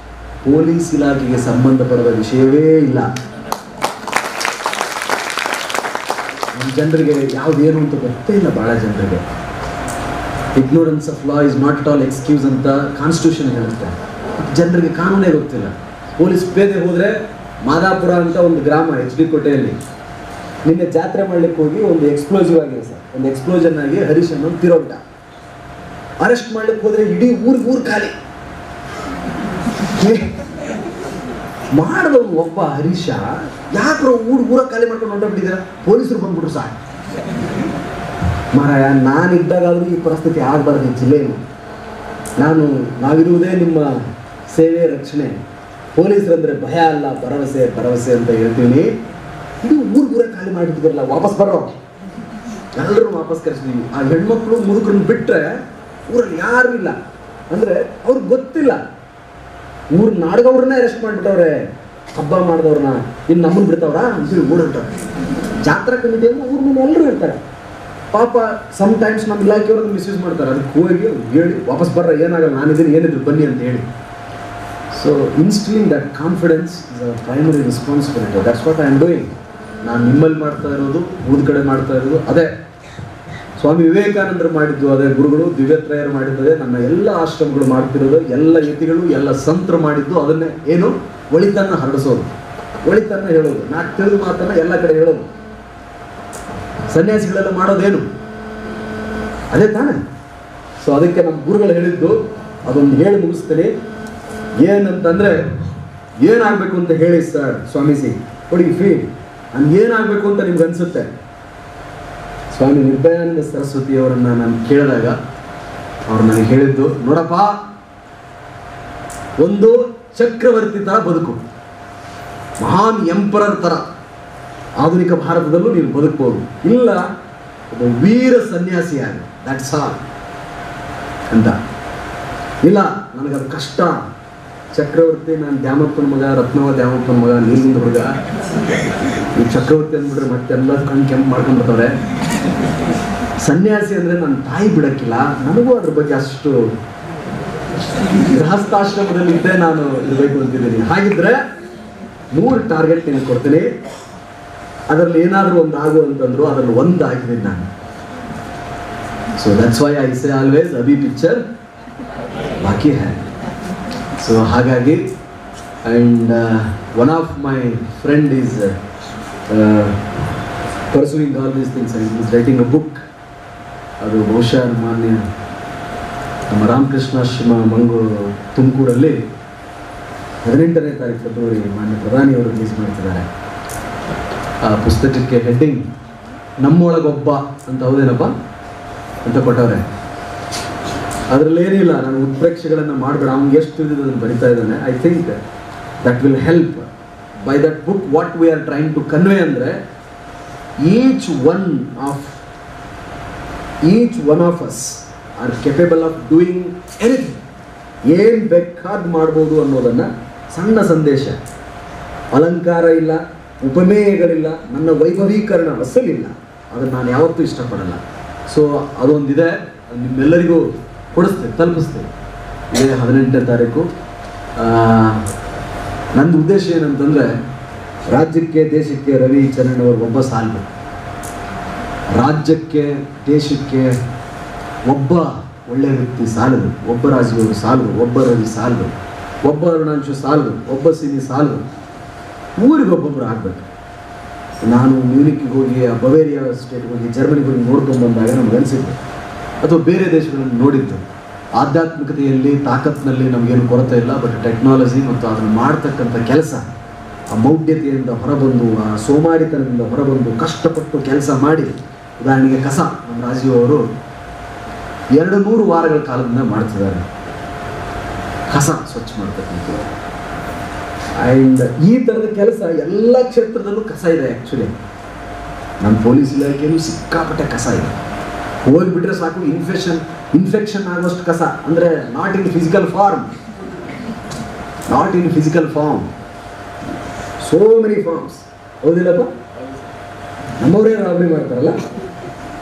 ಪೊಲೀಸ್ ಇಲಾಖೆಗೆ ಸಂಬಂಧಪಡದ ವಿಷಯವೇ ಇಲ್ಲ. ನಮ್ಮ ಜನರಿಗೆ ಯಾವುದೇನು ಅಂತ ಗೊತ್ತೇ ಇಲ್ಲ. ಭಾಳ ಜನರಿಗೆ ignorance of law is not at all excuse ಅಂತ ಕಾನ್ಸ್ಟಿಟ್ಯೂಷನ್ ಹೇಳುತ್ತೆ. ಜನರಿಗೆ ಕಾನೂನೇ ಗೊತ್ತಿಲ್ಲ. ಪೊಲೀಸ್ ಪೇದೆ ಹೋದರೆ ಮಾದಾಪುರ ಅಂತ ಒಂದು ಗ್ರಾಮ HD ಕೋಟೆಯಲ್ಲಿ ನಿನ್ನೆ ಜಾತ್ರೆ ಮಾಡಲಿಕ್ಕೆ ಹೋಗಿ ಒಂದು ಎಕ್ಸ್ಪ್ಲೋಸಿವ್ ಆಗಿದೆ ಸರ್. ಒಂದು ಎಕ್ಸ್ಪ್ಲೋಷನ್ ಆಗಿ ಹರೀಶ್ ಅನ್ನೋದು ತಿರೋಟ. ಅರೆಸ್ಟ್ ಮಾಡ್ಲಿಕ್ಕೆ ಹೋದರೆ ಇಡೀ ಊರು ಖಾಲಿ. ಮಾಡಿದವನು ಒಬ್ಬ ಹರೀಶ, ಯಾಕ್ರೋ ಊರ ಖಾಲಿ ಮಾಡ್ಕೊಂಡು ಹೊಂಟೋಗ್ಬಿಟ್ಟಿದ್ದೀರ, ಪೊಲೀಸರು ಬಂದ್ಬಿಟ್ರು ಸಾಕು. ಮಾರಾಯ, ನಾನಿದ್ದಾಗಾದರೂ ಈ ಪರಿಸ್ಥಿತಿ ಆಗಬಾರ್ದು ಈ ಜಿಲ್ಲೆಯಲ್ಲಿ. ನಾವಿರುವುದೇ ನಿಮ್ಮ ಸೇವೆ ರಕ್ಷಣೆ. ಪೊಲೀಸರಂದರೆ ಭಯ ಅಲ್ಲ, ಭರವಸೆ ಅಂತ ಹೇಳ್ತೀನಿ. ಇದು ಊರ ಖಾಲಿ ಮಾಡಿಬಿಟ್ಟಿದ್ರಲ್ಲ, ವಾಪಸ್ ಬರೋ ಎಲ್ಲರೂ ವಾಪಸ್ ಕರೆಸಿದೀವಿ. ಆ ಹೆಣ್ಮಕ್ಳು ಮುದುಕರನ್ನು ಬಿಟ್ಟರೆ ಊರಲ್ಲಿ ಯಾರೂ ಇಲ್ಲ. ಅಂದರೆ ಅವ್ರಿಗೆ ಗೊತ್ತಿಲ್ಲ, ಊರು ನಾಡ್ದವ್ರನ್ನೇ ಅರೆಸ್ಟ್ ಮಾಡಿಬಿಟ್ಟವ್ರೆ, ಹಬ್ಬ ಮಾಡಿದವ್ರನ್ನ. ಇನ್ನು ನಮ್ಮನ್ನು ಬಿಡ್ತಾವ್ರ ಅಂತೇಳಿ ಓಡಿರ್ತಾರೆ. ಜಾತ್ರಾ ಕಮಿಟಿ ಅಂದ್ರೆ ಊರ ಮೇಲೆ ಎಲ್ಲರೂ ಇರ್ತಾರೆ. ಪಾಪ ಸಮ್ಟೈಮ್ಸ್ ನಮ್ಮ ಇಲಾಖೆಯವ್ರನ್ನ ಮಿಸ್ಯೂಸ್ ಮಾಡ್ತಾರೆ. ಅದಕ್ಕೆ ಹೋಗಿ ಹೇಳಿ ವಾಪಸ್ ಬರ್ರ, ಏನಾಗಲ್ಲ, ನಾನಿದ್ದೀನಿ, ಏನಿದ್ರು ಬನ್ನಿ ಅಂತ ಹೇಳಿ. So instilling that confidence is a primary responsibility. That's what I am doing. ನಾನು ನಿಮ್ಮಲ್ಲಿ ಮಾಡ್ತಾ ಇರೋದು, ಊದ ಕಡೆ ಮಾಡ್ತಾ ಇರೋದು ಅದೇ. ಸ್ವಾಮಿ ವಿವೇಕಾನಂದರು ಮಾಡಿದ್ದು ಅದೇ, ಗುರುಗಳು ದಿವ್ಯತ್ರಯರು ಮಾಡಿದ್ದದೇ, ನನ್ನ ಎಲ್ಲ ಆಶ್ರಮಗಳು ಮಾಡ್ತಿರೋದು, ಎಲ್ಲ ಯತಿಗಳು ಎಲ್ಲ ಸಂತರು ಮಾಡಿದ್ದು ಅದನ್ನೇ. ಏನು? ಒಳಿತನ್ನು ಹರಡಿಸೋದು, ಒಳಿತನ್ನು ಹೇಳೋದು, ನಾಲ್ಕು ತಿಳಿದು ಮಾತನ್ನು ಎಲ್ಲ ಕಡೆ ಹೇಳೋದು. ಸನ್ಯಾಸಿಗಳೆಲ್ಲ ಮಾಡೋದೇನು? ಅದೇ ತಾನೇ. ಸೊ ಅದಕ್ಕೆ ನಮ್ಮ ಗುರುಗಳು ಹೇಳಿದ್ದು ಅದೊಂದು ಹೇಳಿ ಮುಗಿಸ್ತೀನಿ. ಏನಂತಂದರೆ, ಏನಾಗಬೇಕು ಅಂತ ಹೇಳಿ ಸರ್ ಸ್ವಾಮೀಜಿ, ಕೊಡಿ ಫೀಲ್ ನನ್ಗೆ ಏನಾಗಬೇಕು ಅಂತ ನಿಮ್ಗೆ ಅನಿಸುತ್ತೆ. ಸ್ವಾಮಿ ನಿರ್ಭಯಾನಂದ ಸರಸ್ವತಿಯವರನ್ನು ನಾನು ಕೇಳಿದಾಗ ಅವ್ರು ನನಗೆ ಹೇಳಿದ್ದು, ನೋಡಪ್ಪ, ಒಂದು ಚಕ್ರವರ್ತಿ ಥರ ಬದುಕು, ಮಹಾನ್ ಎಂಪರರ್ ಥರ ಆಧುನಿಕ ಭಾರತದಲ್ಲೂ ನೀನು ಬದುಕ್ಬೋದು. ಇಲ್ಲ, ಒಬ್ಬ ವೀರ ಸನ್ಯಾಸಿಯಾಗಿ, ದಟ್ಸ್ ಆಲ್ ಅಂತ. ಇಲ್ಲ, ನನಗದು ಕಷ್ಟ. ಚಕ್ರವರ್ತಿ, ನಾನು ದ್ಯಾಮಪ್ಪನ ಮಗ, ರತ್ನವ ದ್ಯಾಮಪ್ಪನ ಮಗ, ನೀರಿನಿಂದ ಹುಡುಗ. ಈ ಚಕ್ರವರ್ತಿ ಅಂದ್ಬಿಟ್ರೆ ಮತ್ತೆಲ್ಲ ಕಣ್ಣು ಕೆಂಪು ಮಾಡ್ಕೊಂಡ್ಬಿಡ್ತವ್ರೆ. ಸನ್ಯಾಸಿ ಅಂದರೆ ನನ್ನ ತಾಯಿ ಬಿಡಕ್ಕಿಲ್ಲ. ನನಗೂ ಅದ್ರ ಬಗ್ಗೆ ಅಷ್ಟು ಗೃಹಸ್ಥಾಶ್ರಮದಲ್ಲಿ ಇದ್ದೇ ನಾನು ಇರಬೇಕು ಅಂತಿದ್ದೀನಿ. ಹಾಗಿದ್ರೆ 3 ಟಾರ್ಗೆಟ್ ನಿನಗೆ ಕೊಡ್ತೀನಿ. ಅದರಲ್ಲಿ ಏನಾದರೂ ಒಂದು ಆಗುವಂತಂದ್ರು ಅದರಲ್ಲಿ ಒಂದು ಆಗಿದ್ದೀನಿ ನಾನು. So that's why I say always Abhi picture ಬಾಕಿ ಹೈ. ಸೊ ಹಾಗಾಗಿ, and one of my friend is pursuing all these things and is writing a book. ಅದು ಬಹುಶಃ ಮಾನ್ಯ ನಮ್ಮ ರಾಮಕೃಷ್ಣಾಶ್ರಮ ತುಮಕೂರಲ್ಲಿ 18ನೇ ತಾರೀಕು ಫೆಬ್ರವರಿ ಮಾನ್ಯ ಪ್ರಧಾನಿಯವರು ರಿಲೀಸ್ ಮಾಡ್ತಿದ್ದಾರೆ. ಆ ಪುಸ್ತಕಕ್ಕೆ ಹೆಡ್ಡಿಂಗ್ ನಮ್ಮೊಳಗೊಬ್ಬ ಅಂತ, ಹೌದೇನಪ್ಪ ಅಂತ ಕೊಟ್ಟವ್ರೆ. ಅದರಲ್ಲಿ ಏನಿಲ್ಲ, ನಾನು ಉತ್ಪ್ರೇಕ್ಷೆಗಳನ್ನು ಮಾಡಬೇಡ, ಅವ್ನಿಗೆ ಎಷ್ಟು ತಿಳಿದಿದೆ ಅದನ್ನು ಬರಿತಾ ಇದ್ದಾನೆ. I think that will help. By that book what we are trying to convey ಅಂದರೆ, each one of us are capable of doing anything. ಏನು ಬೇಕಾದ್ ಮಾಡ್ಬೋದು ಅನ್ನೋದನ್ನು, ಸಣ್ಣ ಸಂದೇಶ, ಅಲಂಕಾರ ಇಲ್ಲ, ಉಪಮೇಯಗಳಿಲ್ಲ, ನನ್ನ ವೈಭವೀಕರಣ ಅಸಲಿಲ್ಲ. ಅದನ್ನು ನಾನು ಯಾವತ್ತೂ ಇಷ್ಟಪಡಲ್ಲ. ಸೊ ಅದೊಂದಿದೆ, ನಿಮ್ಮೆಲ್ಲರಿಗೂ ತಲುಪಿಸ್ತೇನೆ. ಇದೇ 18ನೇ ತಾರೀಕು. ನಂದು ಉದ್ದೇಶ ಏನಂತಂದರೆ, ರಾಜ್ಯಕ್ಕೆ ದೇಶಕ್ಕೆ ರವಿ ಚರಣ್ ಅವರು ಒಬ್ಬ ಸಾಲು, ರಾಜ್ಯಕ್ಕೆ ದೇಶಕ್ಕೆ ಒಬ್ಬ ಒಳ್ಳೆಯ ವ್ಯಕ್ತಿ ಸಾಲದು, ಒಬ್ಬ ರಾಜಕೀಯವರು ಸಾಲದು, ಒಬ್ಬ ರವಿ ಸಾಲದು. ಒಬ್ಬ ಅರುಣಾಂಶು ಸಾಲದು, ಒಬ್ಬ ಸಿನಿ ಸಾಲದು, ಊರಿಗೆ ಒಬ್ಬೊಬ್ಬರು ಆಗಬೇಕು. ನಾನು ಮ್ಯೂನಿಕ್ಗೆ ಹೋಗಿ, ಬವೇರಿಯಾ ಸ್ಟೇಟ್ಗೆ ಹೋಗಿ, ಜರ್ಮನಿಗೆ ಹೋಗಿ ನೋಡ್ಕೊಂಡ್ಬಂದಾಗ ನಮ್ಗೆ ಅನಿಸಿದ್ದು, ಅಥವಾ ಬೇರೆ ದೇಶಗಳನ್ನು ನೋಡಿದ್ದು, ಆಧ್ಯಾತ್ಮಿಕತೆಯಲ್ಲಿ ತಾಕತ್ತಿನಲ್ಲಿ ನಮಗೇನು ಕೊರತೆ ಇಲ್ಲ. ಬಟ್ ಟೆಕ್ನಾಲಜಿ ಮತ್ತು ಅದನ್ನು ಮಾಡ್ತಕ್ಕಂಥ ಕೆಲಸ, ಆ ಮೌಢ್ಯತೆಯಿಂದ ಹೊರಬಂದು, ಆ ಸೋಮಾರಿತನದಿಂದ ಹೊರಬಂದು ಕಷ್ಟಪಟ್ಟು ಕೆಲಸ ಮಾಡಿ, ಉದಾಹರಣೆಗೆ ಕಸ, ನಮ್ಮ ರಾಜೀವ್ ಅವರು 200 ವಾರಗಳ ಕಾಲದಿಂದ ಮಾಡ್ತಿದ್ದಾರೆ ಕಸ ಸ್ವಚ್ಛ ಮಾಡ್ತಕ್ಕಂಥದ್ದು. ಆ್ಯಂಡ್ ಈ ಥರದ ಕೆಲಸ ಎಲ್ಲ ಕ್ಷೇತ್ರದಲ್ಲೂ ಕಸ ಇದೆ. ಆ್ಯಕ್ಚುಲಿ ನಮ್ಮ ಪೊಲೀಸ್ ಇಲಾಖೆಯಲ್ಲೂ ಸಿಕ್ಕಾಪಟ್ಟೆ ಕಸ ಇದೆ. ಹೋಗಿಬಿಟ್ರೆ ಸಾಕು, ಇನ್ಫೆಕ್ಷನ್ ಆಗೋಷ್ಟು ಕಸ. ಅಂದರೆ not in physical form, so many forms. ಹೌದಿಲ್ಲಪ್ಪ? ನಮ್ಮವರೇ ರಾಬರಿ ಮಾಡ್ತಾರಲ್ಲ,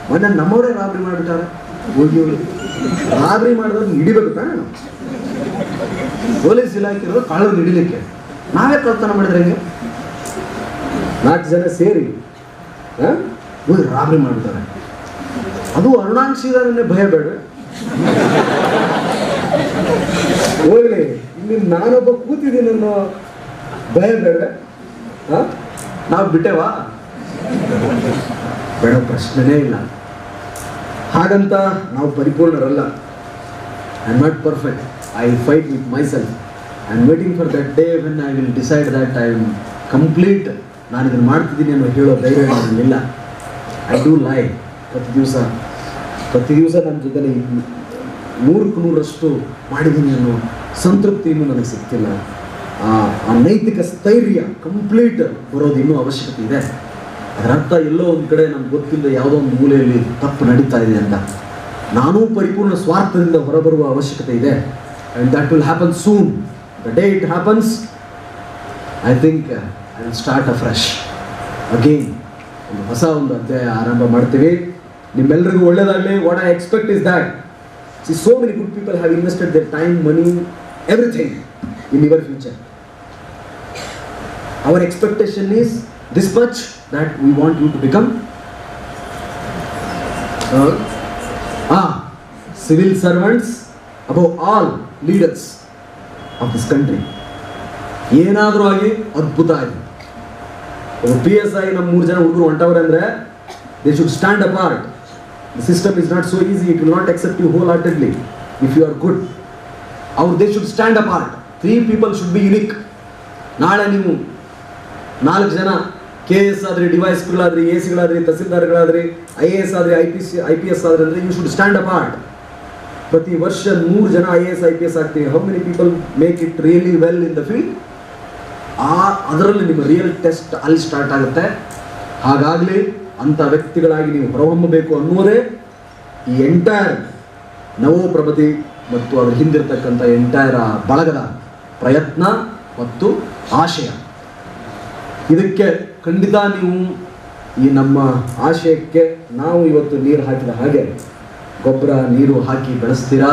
ಮೊನ್ನೆ ನಮ್ಮವರೇ ರಾಬರಿ ಮಾಡಿಬಿಟ್ಟಾರೆ. ಹೋಗಿ ರಾಬರಿ ಮಾಡಿದವ್ರನ್ನ ಹಿಡಿಬೇಕು ತಾನೆ ನಾವು. ಪೊಲೀಸ್ ಇಲಾಖೆ ಇರೋದು ಕಳ್ಳರು ಹಿಡಿಲಿಕ್ಕೆ, ನಾವೇ ಕಳ್ತನ ಮಾಡಿದ್ರೆ ಹೆಂಗೆ? 4 ಜನ ಸೇರಿ ಹೋಗಿ ರಾಬರಿ ಮಾಡ್ತಾರೆ. ಅದು ಅರುಣಾಂಶಿದಾರನ್ನೇ ಭಯ ಬೇಡ. ಹೋಗ್ಲಿ, ಇಲ್ಲಿ ನಾನೊಬ್ಬ ಕೂತಿದ್ದೀನಿ ಅನ್ನೋ ಭಯ ಬೇಡ. ನಾವು ಬಿಟ್ಟೇವಾ? ಬೇಡ, ಪ್ರಶ್ನೆನೇ ಇಲ್ಲ. ಹಾಗಂತ ನಾವು ಪರಿಪೂರ್ಣರಲ್ಲ. I am not perfect. I fight with myself. I am waiting for that day when I will decide that I am complete. ನಾನು ಇದನ್ನು ಮಾಡ್ತಿದ್ದೀನಿ ಅನ್ನೋ ಹೇಳೋ ಧೈರ್ಯ ನನಗಿಲ್ಲ. ಐ ಡೂ ಲೈ. ಪ್ರತಿ ದಿವಸ ನನ್ನ ಜೊತೆಲಿ 100% ಮಾಡಿದ್ದೀನಿ ಅನ್ನೋ ಸಂತೃಪ್ತಿ ಇನ್ನೂ ನನಗೆ ಸಿಗ್ತಿಲ್ಲ. ಆ ನೈತಿಕ ಸ್ಥೈರ್ಯ ಕಂಪ್ಲೀಟ್ ಬರೋದು ಇನ್ನೂ ಅವಶ್ಯಕತೆ ಇದೆ. ಅದರ ಅರ್ಥ ಎಲ್ಲೋ ಒಂದು ಕಡೆ ನಮ್ಗೆ ಗೊತ್ತಿಲ್ಲದೆ ಯಾವುದೋ ಒಂದು ಮೂಲೆಯಲ್ಲಿ ತಪ್ಪು ನಡೀತಾ ಇದೆ ಅಂತ. ನಾನೂ ಪರಿಪೂರ್ಣ ಸ್ವಾರ್ಥದಿಂದ ಹೊರಬರುವ ಅವಶ್ಯಕತೆ ಇದೆ. And that will happen soon. The day it happens, I think I will start a fresh again. ಹೊಸ ಅಧ್ಯಾಯ ಆರಂಭ ಮಾಡ್ತೀವಿ. ನಿಮ್ಮೆಲ್ಲರಿಗೂ ಒಳ್ಳೆಯದಾಗಲಿ. What I expect is that so many good people have invested their time, money, everything in your future. Our expectation is this much, that we want you to become civil servants, above all leaders of this country. ಏನಾದರೂ ಆಗಿ ಅದ್ಭುತ ಆಗಿ PSI ನಮ್ಮ 3 ಜನ ಹುಡುಗರು ಹೊಂಟವ್ರೆ ಅಂದರೆ they should stand apart. The system is not so easy. It will not accept you wholeheartedly if you are good. They should stand apart. 3 people should be unique. ನಾಳೆ ನೀವು 4 ಜನ KS ಆದರೆ, ಡಿವೈಸ್ಗಳಾದ್ರಿ, ACಗಳಾದ್ರಿ, ತಹಸೀಲ್ದಾರ್ಗಳಾದ್ರಿ, IAS ಆದರೆ, IPS ಆದರೆ ಅಂದರೆ you should stand apart. ಪ್ರತಿ ವರ್ಷ 100 ಜನ IAS IPS ಆಗ್ತೀವಿ. How many people make it really well in the field? ಅದರಲ್ಲಿ ನಿಮ್ಮ ರಿಯಲ್ ಟೆಸ್ಟ್ ಅಲ್ಲಿ ಸ್ಟಾರ್ಟ್ ಆಗುತ್ತೆ. ಹಾಗಾಗಲಿ ಅಂಥ ವ್ಯಕ್ತಿಗಳಾಗಿ ನೀವು ಹೊರಹೊಮ್ಮಬೇಕು ಅನ್ನೋದೇ ಈ ಎಂಟೈರ್ ನವೋಪ್ರಭತಿ ಮತ್ತು ಅದರ ಹಿಂದಿರ್ತಕ್ಕಂಥ ಎಂಟೈರ್ ಬಳಗದ ಪ್ರಯತ್ನ ಮತ್ತು ಆಶಯ. ಇದಕ್ಕೆ ಖಂಡಿತ ನೀವು ಈ ನಮ್ಮ ಆಶಯಕ್ಕೆ ನಾವು ಇವತ್ತು ನೀರು ಹಾಕಿದ ಹಾಗೆ ಗೊಬ್ಬರ ನೀರು ಹಾಕಿ ಬೆಳೆಸ್ತೀರಾ,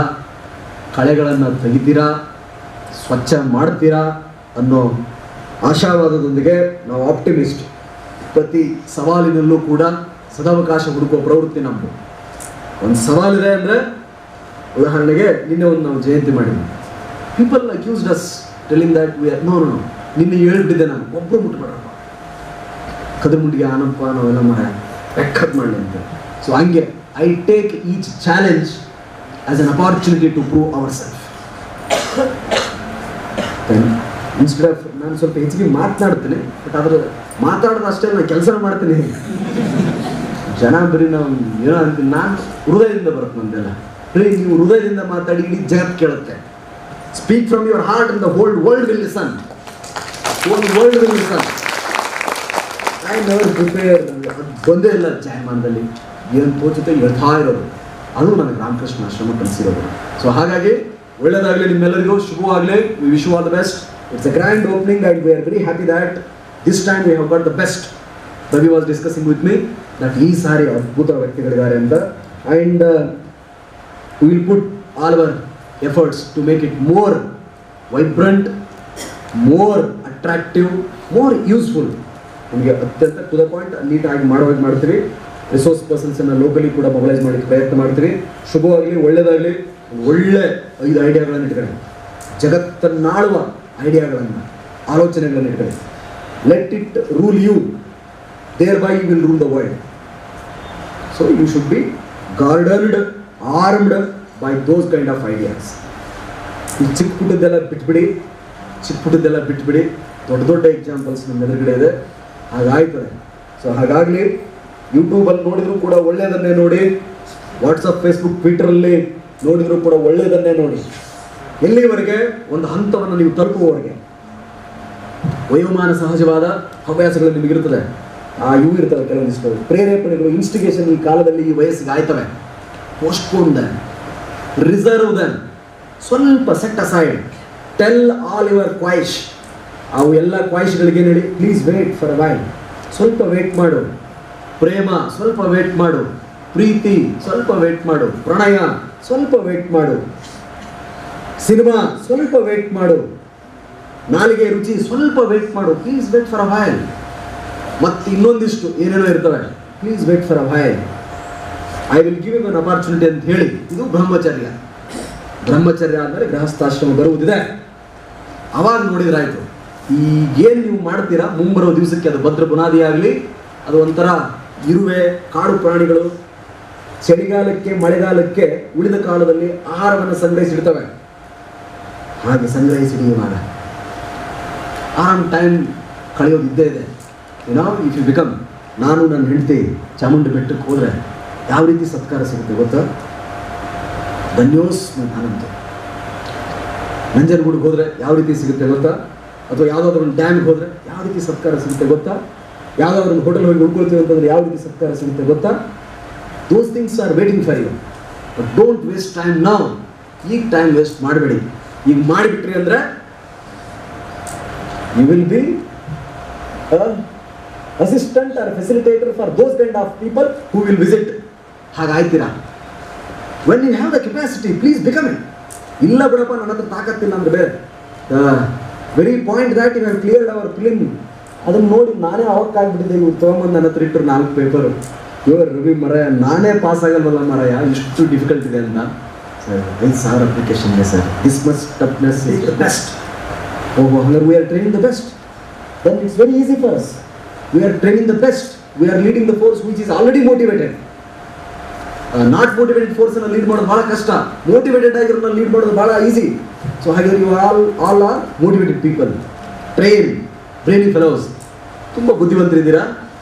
ಕಳೆಗಳನ್ನು ತೆಗಿತೀರಾ, ಸ್ವಚ್ಛ ಮಾಡ್ತೀರಾ ಅನ್ನೋ ಆಶಾವಾದದೊಂದಿಗೆ ನಾವು ಆಪ್ಟಿಮಿಸ್ಟ್. ಪ್ರತಿ ಸವಾಲಿನಲ್ಲೂ ಕೂಡ ಸದಾವಕಾಶ ಹುಡುಕುವ ಪ್ರವೃತ್ತಿ ನಮ್ಮದು. ಒಂದು ಸವಾಲಿದೆ ಅಂದರೆ, ಉದಾಹರಣೆಗೆ ನಿನ್ನೆ ಒಂದು ನಾವು ಜಯಂತಿ ಮಾಡಿದ್ವಿ. People accused us telling that we are no, ನಿನ್ನೆ ಹೇಳ್ಬಿಟ್ಟಿದ್ದೆ ನಾನು, ಒಬ್ಬರು ಮುಟ್ಬೇಡ್ರಪ್ಪ, ಕದ್ರಮುಂಡಿಗೆ ಆನಪ್ಪ, ನಾವೆಲ್ಲ ರೆಕ್ಕದ್ ಮಾಡಲಿ ಅಂತ. ಸೊ ಹಂಗೆ I take each challenge as an opportunity to prove our self. Instead of ನಾನು ಸ್ವಲ್ಪ ಹೆಚ್ಚಿಗೆ ಮಾತನಾಡ್ತೀನಿ, ಬಟ್ ಅದ್ರ ಮಾತಾಡೋದು ಅಷ್ಟೇ, ನಾನು ಕೆಲಸ ಮಾಡ್ತೀನಿ. ಜನ ಬರೀ ನಾವು ಏನೋ ಅಂತೀನಿ, ನಾನು ಹೃದಯದಿಂದ ಬರುತ್ತೆ ನಂದೆಲ್ಲ. ನೀವು ಹೃದಯದಿಂದ ಮಾತಾಡಿ ಇಡೀ ಜಗತ್ತು ಕೇಳುತ್ತೆ. Speak from your heart and the whole world will listen. World will listen. I never prepare. ಅದು ಬಂದೇ ಇಲ್ಲ ಜಾಯಮಾನದಲ್ಲಿ, ಏನು ತೋಚುತ್ತೆ ಹೇಳ್ತಾ ಇರೋದು. ಅದು ನನಗೆ ರಾಮಕೃಷ್ಣ ಆಶ್ರಮ ಕಲಿಸಿರೋದು. ಸೊ ಹಾಗಾಗಿ ಒಳ್ಳೆಯದಾಗಲಿ, ನಿಮ್ಮೆಲ್ಲರಿಗೂ ಶುಭವಾಗಲಿ. We wish you all the best. It's a grand opening and we are very happy that this time we have got the best. Ravi was discussing with me that ಈ ಸಾರಿ ಅದ್ಭುತ ವ್ಯಕ್ತಿಗಳಿದ್ದಾರೆ ಅಂತ. And we will put all our efforts to make it more vibrant, more attractive, more useful. ನಮಗೆ ಅತ್ಯಂತ to the point ನೀಟಾಗಿ ಮಾಡುವಾಗ ಮಾಡ್ತೀವಿ. ರಿಸೋರ್ಸ್ ಪರ್ಸನ್ಸನ್ನು ಲೋಕಲಿ ಕೂಡ ಮೊಬಲೈಸ್ ಮಾಡಲಿಕ್ಕೆ ಪ್ರಯತ್ನ ಮಾಡ್ತೀವಿ. ಶುಭವಾಗಲಿ, ಒಳ್ಳೆಯದಾಗಲಿ. ಒಳ್ಳೆ 5 ಐಡಿಯಾಗಳನ್ನು ಇಟ್ಕೊಳ್ಳಿ. ಜಗತ್ತನ್ನಾಳುವ ಐಡಿಯಾಗಳನ್ನು, ಆಲೋಚನೆಗಳನ್ನು ಇಟ್ಕೊಳ್ಳಿ. Let it rule you, thereby you will rule the world. So you should be guarded, armed by those kind of ideas. ಈ ಚಿಕ್ಕ ಪುಟ್ಟದ್ದೆಲ್ಲ ಬಿಟ್ಬಿಡಿ. ದೊಡ್ಡ ದೊಡ್ಡ ಎಕ್ಸಾಂಪಲ್ಸ್ ನಮ್ಮ ಎದುರುಗಡೆ ಇದೆ, ಹಾಗಾಯ್ತದೆ. ಸೊ ಹಾಗಾಗಲಿ ಯೂಟ್ಯೂಬಲ್ಲಿ ನೋಡಿದ್ರು ಕೂಡ ಒಳ್ಳೆಯದನ್ನೇ ನೋಡಿ, ವಾಟ್ಸಪ್, ಫೇಸ್ಬುಕ್, ಟ್ವಿಟರಲ್ಲಿ ನೋಡಿದ್ರು ಕೂಡ ಒಳ್ಳೆಯದನ್ನೇ ನೋಡಿ. ಎಲ್ಲಿವರೆಗೆ? ಒಂದು ಹಂತವನ್ನು ನೀವು ತಲುಪುವವರೆಗೆ. ವಯೋಮಾನ ಸಹಜವಾದ ಹವ್ಯಾಸಗಳು ನಿಮಗಿರ್ತದೆ, ಇವು ಇರ್ತವೆ, ಕೆಲವೊಂದಿಷ್ಟು ಪ್ರೇರೇಪಣೆಗಳು, ಇನ್ಸ್ಟಿಗೇಷನ್ ಈ ಕಾಲದಲ್ಲಿ ಈ ವಯಸ್ಸಿಗೆ ಆಯ್ತವೆ. ಪೋಸ್ಟ್ಪೋನ್ ದೆನ್, ರಿಸರ್ವ್ ದೆನ್, ಸ್ವಲ್ಪ set aside, tell all your ಕ್ವಾಯಿಶ್. ಅವು ಎಲ್ಲ ಕ್ವಾಯಿಶ್ಗಳಿಗೆ ಹೇಳಿ, please wait for a while, ಸ್ವಲ್ಪ ವೇಟ್ ಮಾಡು. ಪ್ರೇಮ ಸ್ವಲ್ಪ ವೇಟ್ ಮಾಡು, ಪ್ರೀತಿ ಸ್ವಲ್ಪ ವೇಟ್ ಮಾಡು, ಪ್ರಣಯ ಸ್ವಲ್ಪ ವೇಟ್ ಮಾಡು, ಸಿನಿಮಾ ಸ್ವಲ್ಪ ವೇಟ್ ಮಾಡು, ನಾಲಿಗೆ ರುಚಿ ಸ್ವಲ್ಪ ವೇಟ್ ಮಾಡು, please wait for a while. ಮತ್ತೆ ಇನ್ನೊಂದಿಷ್ಟು ಏನೇನೋ ಇರ್ತವೆ, please wait for a while, I will give you an opportunity ಅಂತ ಹೇಳಿ. ಇದು ಬ್ರಹ್ಮಚರ್ಯ. ಬ್ರಹ್ಮಚರ್ಯ ಅಂದರೆ ಗೃಹಸ್ಥಾಶ್ರಮ ಬರುವುದಿದೆ. ಅವಾಗ ನೋಡಿದ್ರಾಯ್ತು. ಈಗೇನು ನೀವು ಮಾಡ್ತೀರಾ ಮುಂಬರೋ ದಿವಸಕ್ಕೆ ಅದು ಭದ್ರ ಬುನಾದಿ ಆಗಲಿ. ಅದು ಒಂಥರ ಇರುವೆ, ಕಾಡು ಪ್ರಾಣಿಗಳು ಚಳಿಗಾಲಕ್ಕೆ, ಮಳೆಗಾಲಕ್ಕೆ, ಉಳಿದ ಕಾಲದಲ್ಲಿ ಆಹಾರವನ್ನು ಸಂಗ್ರಹಿಸಿಡ್ತವೆ. ಹಾಗೆ ಸಂಗ್ರಹಿಸಿಡಿಯುವಾಗ ಆರಾಮ್ ಟೈಮ್ ಕಳೆಯೋದಿದ್ದೇ ಇದೆ. ಇಫ್ ಯು ಬಿಕಮ್, ನಾನು ನನ್ನ ಹೆಂಡತಿ ಚಾಮುಂಡಿ ಬೆಟ್ಟಕ್ಕೆ ಹೋದರೆ ಯಾವ ರೀತಿ ಸತ್ಕಾರ ಸಿಗುತ್ತೆ ಗೊತ್ತಾ? ಧನ್ಯೋಸ್ಮಿ ಅನಂತ. ನಂಜನಗೂಡಿಗೆ ಹೋದರೆ ಯಾವ ರೀತಿ ಸಿಗುತ್ತೆ ಗೊತ್ತಾ? ಅಥವಾ ಯಾವುದಾದ್ರೂ ಒಂದು ಡ್ಯಾಮ್ಗೆ ಹೋದರೆ ಯಾವ ರೀತಿ ಸತ್ಕಾರ ಸಿಗುತ್ತೆ ಗೊತ್ತಾ? ಯಾವುದಾದ್ರೂ ಒಂದು ಹೋಟೆಲ್ ಹೋಗಿ ಉಳ್ಕೊಳ್ತೀವಿ ಅಂತಂದರೆ ಯಾವ ರೀತಿ ಸತ್ಕಾರ ಸಿಗುತ್ತೆ ಗೊತ್ತಾ? Those things are waiting for you. But don't waste time now. ಈಗ ಟೈಮ್ ವೇಸ್ಟ್ ಮಾಡಬೇಡಿ. ಈಗ ಮಾಡಿಬಿಟ್ರಿ ಅಂದರೆ you will be assistant or facilitator for those kind of people who will visit. ಹಾಗಾಯ್ತೀರಾ? When you have the capacity, please become it. ಇಲ್ಲ ಬಿಡಪ್ಪ, ನನ್ನ ಹತ್ರ ತಾಕತ್ತಿಲ್ಲ ಅಂದರೆ ಬೇರೆ. Very point that you have cleared our film, ಅದನ್ನು ನೋಡಿ ನಾನೇ ಅವಕ್ಕಾಗ್ಬಿಟ್ಟಿದ್ದೆ. ಇವ್ರು ತೊಗೊಂಬಂದು ನನ್ನ ಹತ್ರ ಇಟ್ಟರು 4 ಪೇಪರು. ಇವರು ರವಿ ಮರಯ, ನಾನೇ ಪಾಸ್ ಆಗಲ್ವಲ್ಲ ಮರಯ, ಇಷ್ಟು ಡಿಫಿಕಲ್ಟ್ ಇದೆ ಅಂತ. ಸರ್ 5,000 ಅಪ್ಲಿಕೇಶನ್ ಇದೆ sir, this much toughness is the best. ಓಹೋ, ಹಂಗಾರೆ we are training the best. Then it's very easy for us. We are training the best. We are leading the force which is already motivated. Not motivated ಫೋರ್ಸನ್ನು lead ಮಾಡೋದು ಭಾಳ ಕಷ್ಟ, motivated ಆಗಿರೋನ್ನ lead ಮಾಡೋದು ಭಾಳ easy. So ಹಾಗೆ you all are motivated people. Train brainy fellows. ತುಂಬ ಬುದ್ಧಿವಂತರಿದ್ದೀರಾ,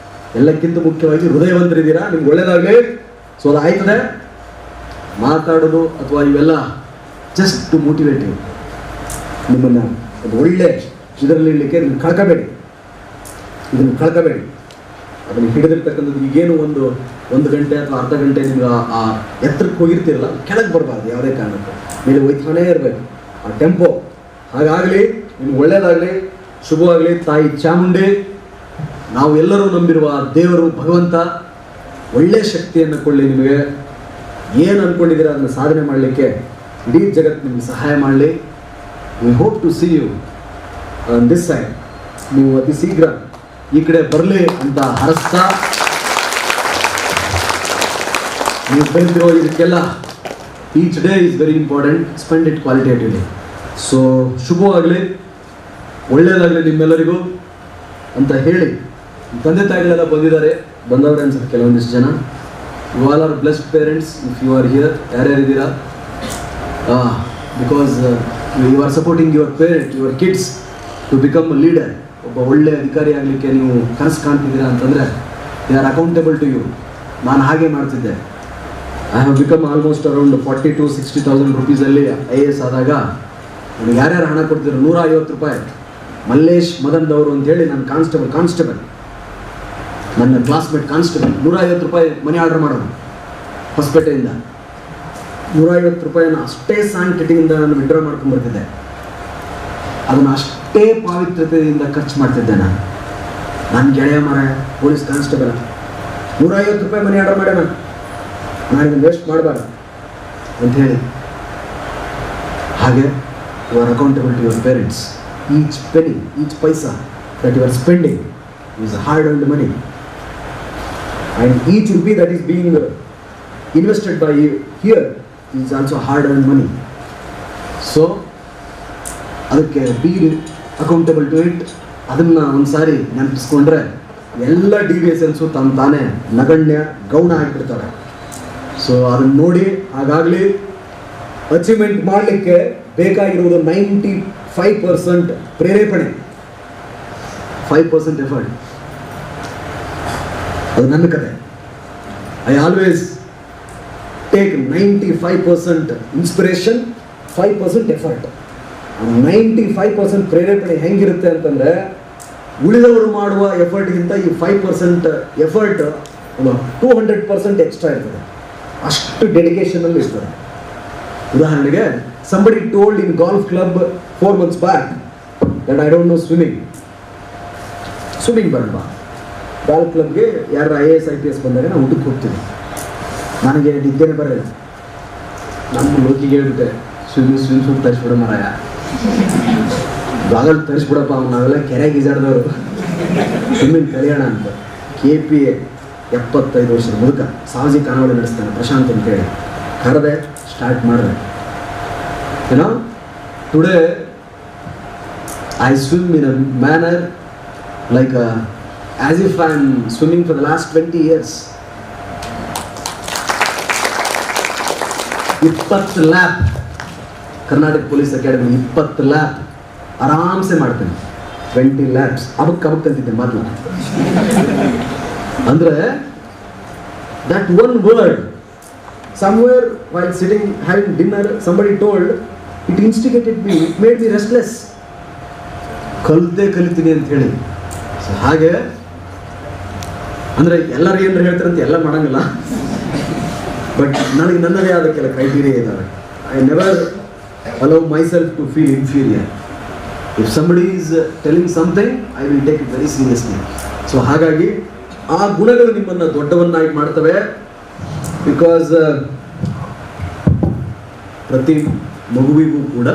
ಎಲ್ಲಕ್ಕಿಂತ ಮುಖ್ಯವಾಗಿ ಹೃದಯವಂತರಿದ್ದೀರಾ. ನಿಮ್ಗೆ ಒಳ್ಳೇದಾಗಲಿ. ಸೊ ಅದು ಆಯ್ತದೆ. ಮಾತಾಡೋದು ಅಥವಾ ಇವೆಲ್ಲ ಜಸ್ಟ್ ಟು ಮೋಟಿವೇಟ್ ಯು. ನಿಮ್ಮನ್ನು ಒಂದು ಒಳ್ಳೆ ಇದರಲ್ಲಿ ಇಡಲಿಕ್ಕೆ ನಿಮ್ಗೆ ಇದನ್ನು ಕಳ್ಕೋಬೇಡಿ. ಅದನ್ನು ಹಿಡಿದಿರ್ತಕ್ಕಂಥದ್ದು ಈಗೇನು ಒಂದು ಗಂಟೆ ಅಥವಾ ಅರ್ಧ ಗಂಟೆ ನಿಮ್ಗೆ ಆ ಎತ್ತರಕ್ಕೆ ಹೋಗಿರ್ತೀರಲ್ಲ, ಕೆಳಗೆ ಬರಬಾರ್ದು ಯಾವುದೇ ಕಾರಣಕ್ಕೂ, ಮೇಲೆ ಒಯ್ತಾನೇ ಇರಬೇಕು ಆ ಟೆಂಪೋ. ಹಾಗಾಗಲಿ, ನಿಮ್ಗೆ ಒಳ್ಳೇದಾಗಲಿ, ಶುಭವಾಗಲಿ. ತಾಯಿ ಚಾಮುಂಡಿ, ನಾವು ಎಲ್ಲರೂ ನಂಬಿರುವ ದೇವರು ಭಗವಂತ ಒಳ್ಳೆಯ ಶಕ್ತಿಯನ್ನು ಕೊಡಲಿ. ನಿಮಗೆ ಏನು ಅಂದ್ಕೊಂಡಿದ್ದೀರಾ ಅದನ್ನು ಸಾಧನೆ ಮಾಡಲಿಕ್ಕೆ ಇಡೀ ಜಗತ್ತು ನಿಮಗೆ ಸಹಾಯ ಮಾಡಲಿ. We hope to see you on this side. ನೀವು ಅತಿ ಶೀಘ್ರ ಈ ಕಡೆ ಬರಲಿ ಅಂತ ಹರಸ್ತಾ, ನೀವು ಕಲಿತಿರೋ ಇದಕ್ಕೆಲ್ಲ each day is very important. Spend it qualitatively. So ಶುಭವಾಗಲಿ, ಒಳ್ಳೆಯದಾಗಲಿ ನಿಮ್ಮೆಲ್ಲರಿಗೂ ಅಂತ ಹೇಳಿ, ತಂದೆ ತಾಯಿಗಳೆಲ್ಲ ಬಂದವರೇ ಅನ್ಸುತ್ತೆ ಕೆಲವೊಂದಿಷ್ಟು ಜನ. You all are blessed parents if you are here. ಯಾರ್ಯಾರಿದ್ದೀರಾ? Because you are supporting your parent, your kids to become a leader. ಒಬ್ಬ ಒಳ್ಳೆ ಅಧಿಕಾರಿ ಆಗಲಿಕ್ಕೆ ನೀವು ಕನಸು ಕಾಣ್ತಿದ್ದೀರಾ ಅಂತಂದರೆ they are accountable to you. ನಾನು ಹಾಗೆ ಮಾಡ್ತಿದ್ದೆ. I have become almost around 40,000 to 60,000 rupees IAS ಆದಾಗ ನನಗೆ ಯಾರ್ಯಾರು ಹಣ ಕೊಡ್ತಿದ್ರು? 150 ರೂಪಾಯಿ. ಮಲ್ಲೇಶ್ ಮದನ್ದವರು ಅಂತೇಳಿ ನನ್ನ ಕಾನ್ಸ್ಟೇಬಲ್, ನನ್ನ ಕ್ಲಾಸ್ಮೇಟ್ ಕಾನ್ಸ್ಟೇಬಲ್, 150 ರೂಪಾಯಿ ಮನಿ ಆರ್ಡರ್ ಮಾಡೋದು ಹೊಸಪೇಟೆಯಿಂದ. 150 ರೂಪಾಯಿನ ಅಷ್ಟೇ ಸ್ಯಾಂಕ್ಟಿಟಿಯಿಂದ ನಾನು ವಿಡ್ರಾ ಮಾಡ್ಕೊಂಡ್ಬರ್ತಿದ್ದೆ. ಅದನ್ನು ಅಷ್ಟೇ ಪಾವಿತ್ರ್ಯತೆಯಿಂದ ಖರ್ಚು ಮಾಡ್ತಿದ್ದೆ. ನನ್ನ ಗೆಳೆಯ ಮರ ಪೊಲೀಸ್ ಕಾನ್ಸ್ಟೇಬಲ್ 150 ರೂಪಾಯಿ ಮನಿ ಆರ್ಡರ್ ಮಾಡ್ಯಾನ, ನಾನು ಇದನ್ನು ವೇಸ್ಟ್ ಮಾಡಬಾರ್ದು ಅಂಥೇಳಿ. ಹಾಗೆ you are accountable to your parents. Each penny, each paisa that you are spending is hard earned money, and each rupee that is being invested by you here is also hard earned money. So ಅದಕ್ಕೆ B accountable to it. ಅದನ್ನು ಒಂದು ಸಾರಿ ನೆನಪಿಸ್ಕೊಂಡ್ರೆ ಎಲ್ಲ ಡಿವಿಯೇಷನ್ಸು ತಾನೇ ನಗಣ್ಯ ಗೌಣ ಆಗಿಬಿಡ್ತಾರೆ. So ಅದನ್ನು ನೋಡಿ ಹಾಗಾಗಲಿ achievement ಮಾಡಲಿಕ್ಕೆ ಬೇಕಾಗಿರುವುದು 95% ಪ್ರೇರೇಪಣೆ, 5% ಎಫರ್ಟ್. ಅದು ನನ್ನ ಕತೆ. I always take 95% inspiration, 5% effort. 95% ಪ್ರೇರೇಪಣೆ ಹೆಂಗಿರುತ್ತೆ ಅಂತಂದರೆ, ಉಳಿದವರು ಮಾಡುವ ಎಫರ್ಟ್ಗಿಂತ ಈ 5% ಎಫರ್ಟ್ 200% ಎಕ್ಸ್ಟ್ರಾ ಇರ್ತದೆ. ಅಷ್ಟು ಡೆಡಿಕೇಶನಲ್ಲಿ ಇರ್ತದೆ. ಉದಾಹರಣೆಗೆ, somebody told in golf club 4 months back that I don't know swimming ಬರಲ್ವಾ. ಗಾಲ್ಫ್ ಕ್ಲಬ್ಗೆ ಯಾರು IAS IPS ಬಂದಾಗ ನಾವು ಊಟಕ್ಕೆ ಹೋಗ್ತೀವಿ. ನನಗೆ ನಿದ್ದೆನೇ ಬರಲ್ಲ. ನಮ್ಮ ಲೋಕಿಗೆ ಹೇಳ್ಬಿಟ್ಟೆ, ಸ್ವಿಮ್ ಸೂಟ್ ತರಿಸ್ಬಿಡ ಮಾರಾಯ, ಬಾಗಲ್ ತರಿಸ್ಬಿಡಪ್ಪ, ನಾವೆಲ್ಲ ಕೆರೆಗೆ ಈಜಾಡ್ದವರು, ಸ್ವಿಮ್ಮಿಂಗ್ ಕಲಿಯೋಣ ಅಂತ. KPA 75 ವರ್ಷದ ಮುದುಕ ಸಾಮಾಜಿಕ ಕಾನೂನು ನಡೆಸ್ತಾನೆ, ಪ್ರಶಾಂತ್ ಅಂತ ಹೇಳಿ ಕರೆದೆ, ಸ್ಟಾರ್ಟ್ ಮಾಡಿದೆ. ಏನೋ today I swim in a manner like as if I am swimming for the last 20 years. 20 lap Karnataka police academy, 20 ಲ್ಯಾಪ್ ಆರಾಮ್ಸೆ ಮಾಡ್ತೇನೆ. 20 ಲ್ಯಾಪ್ಸ್ ಅಬಕ್ ಅಂತಿದ್ದೆ ಮೊದಲು. ಅಂದರೆ that one word, somewhere while sitting having dinner, somebody told, it instigated me, it made me restless. ಕಲಿತೀನಿ ಅಂತ ಹೇಳಿ. So ಹಾಗೆ ಅಂದರೆ ಎಲ್ಲರೂ ಏನಾರು ಹೇಳ್ತಾರೆ ಅಂತ ಎಲ್ಲ ಮಾಡೋಂಗಿಲ್ಲ. ಬಟ್ ನನಗೆ ನನ್ನದೇ ಆದ ಕೆಲ ಕ್ರೈಟೀರಿಯಾ ಇದ್ದಾವೆ. I never allow myself to feel inferior. If somebody is telling something, I will take it very seriously. So ಹಾಗಾಗಿ ಆ ಗುಣಗಳು ನಿಮ್ಮನ್ನು ದೊಡ್ಡವನ್ನಾಗಿ ಮಾಡ್ತವೆ. ಬಿಕಾಸ್ ಪ್ರತಿ ಮಗುವಿಗೂ ಕೂಡ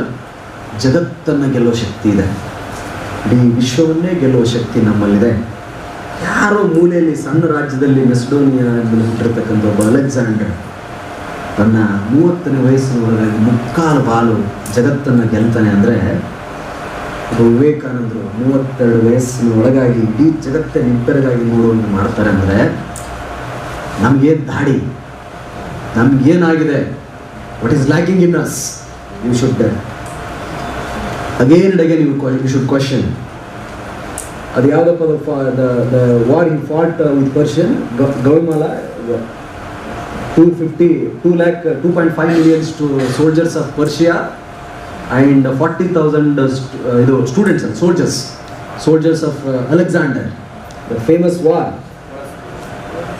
ಜಗತ್ತನ್ನು ಗೆಲ್ಲುವ ಶಕ್ತಿ ಇದೆ, ಇಡೀ ವಿಶ್ವವನ್ನೇ ಗೆಲ್ಲುವ ಶಕ್ತಿ ನಮ್ಮಲ್ಲಿದೆ. ಯಾರೋ ಮೂಲೆಯಲ್ಲಿ ಸಣ್ಣ ರಾಜ್ಯದಲ್ಲಿ ಮೆಸಿಡೋನಿಯಾದಲ್ಲಿ ಹುಟ್ಟಿರ್ತಕ್ಕಂಥ ಒಬ್ಬ ಅಲೆಕ್ಸಾಂಡರ್ ತನ್ನ 30ನೇ ವಯಸ್ಸಿನೊಳಗಾಗಿ 3/4 ಬಾಲು ಜಗತ್ತನ್ನು ಗೆಲ್ತಾನೆ ಅಂದರೆ, ಒಬ್ಬ ವಿವೇಕಾನಂದರು 32 ವಯಸ್ಸಿನ ಒಳಗಾಗಿ ಇಡೀ ಜಗತ್ತೇ ನಿಬ್ಬೆರಗಾಗಿ ನೋಡುವಂತೆ ಮಾಡ್ತಾರೆ. ಅಂದರೆ ನಮಗೇನು ದಾಡಿ, ನಮಗೇನಾಗಿದೆ, what is lacking in us, you should again and again you should question. ಅದು ಯಾವುದಪ್ಪ, the war in fought with Persian Gaugamela, 2.5 million soldiers of Persia and 40,000 ಇದು students, soldiers of Alexander, the famous war.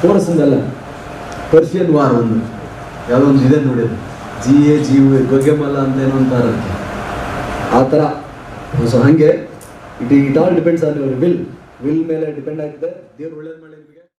Porus ಅಂದಲ್ಲ, Persian war. ಒಂದು ಯಾವುದೋ ಒಂದು ಇದೆ ನೋಡಿ, ಗೊಗೆಮಲ್ಲ ಅಂತ ಏನೋ ಅಂತಾರೆ, ಆ ಥರ. ಸೊ ಹಾಗೆ it all depends on your will ಮೇಲೆ ಡಿಪೆಂಡ್ ಆಗಿದೆ. ದೇವ್ರು ಒಳ್ಳೇದು ಮಾಡಿ ನಿಮಗೆ.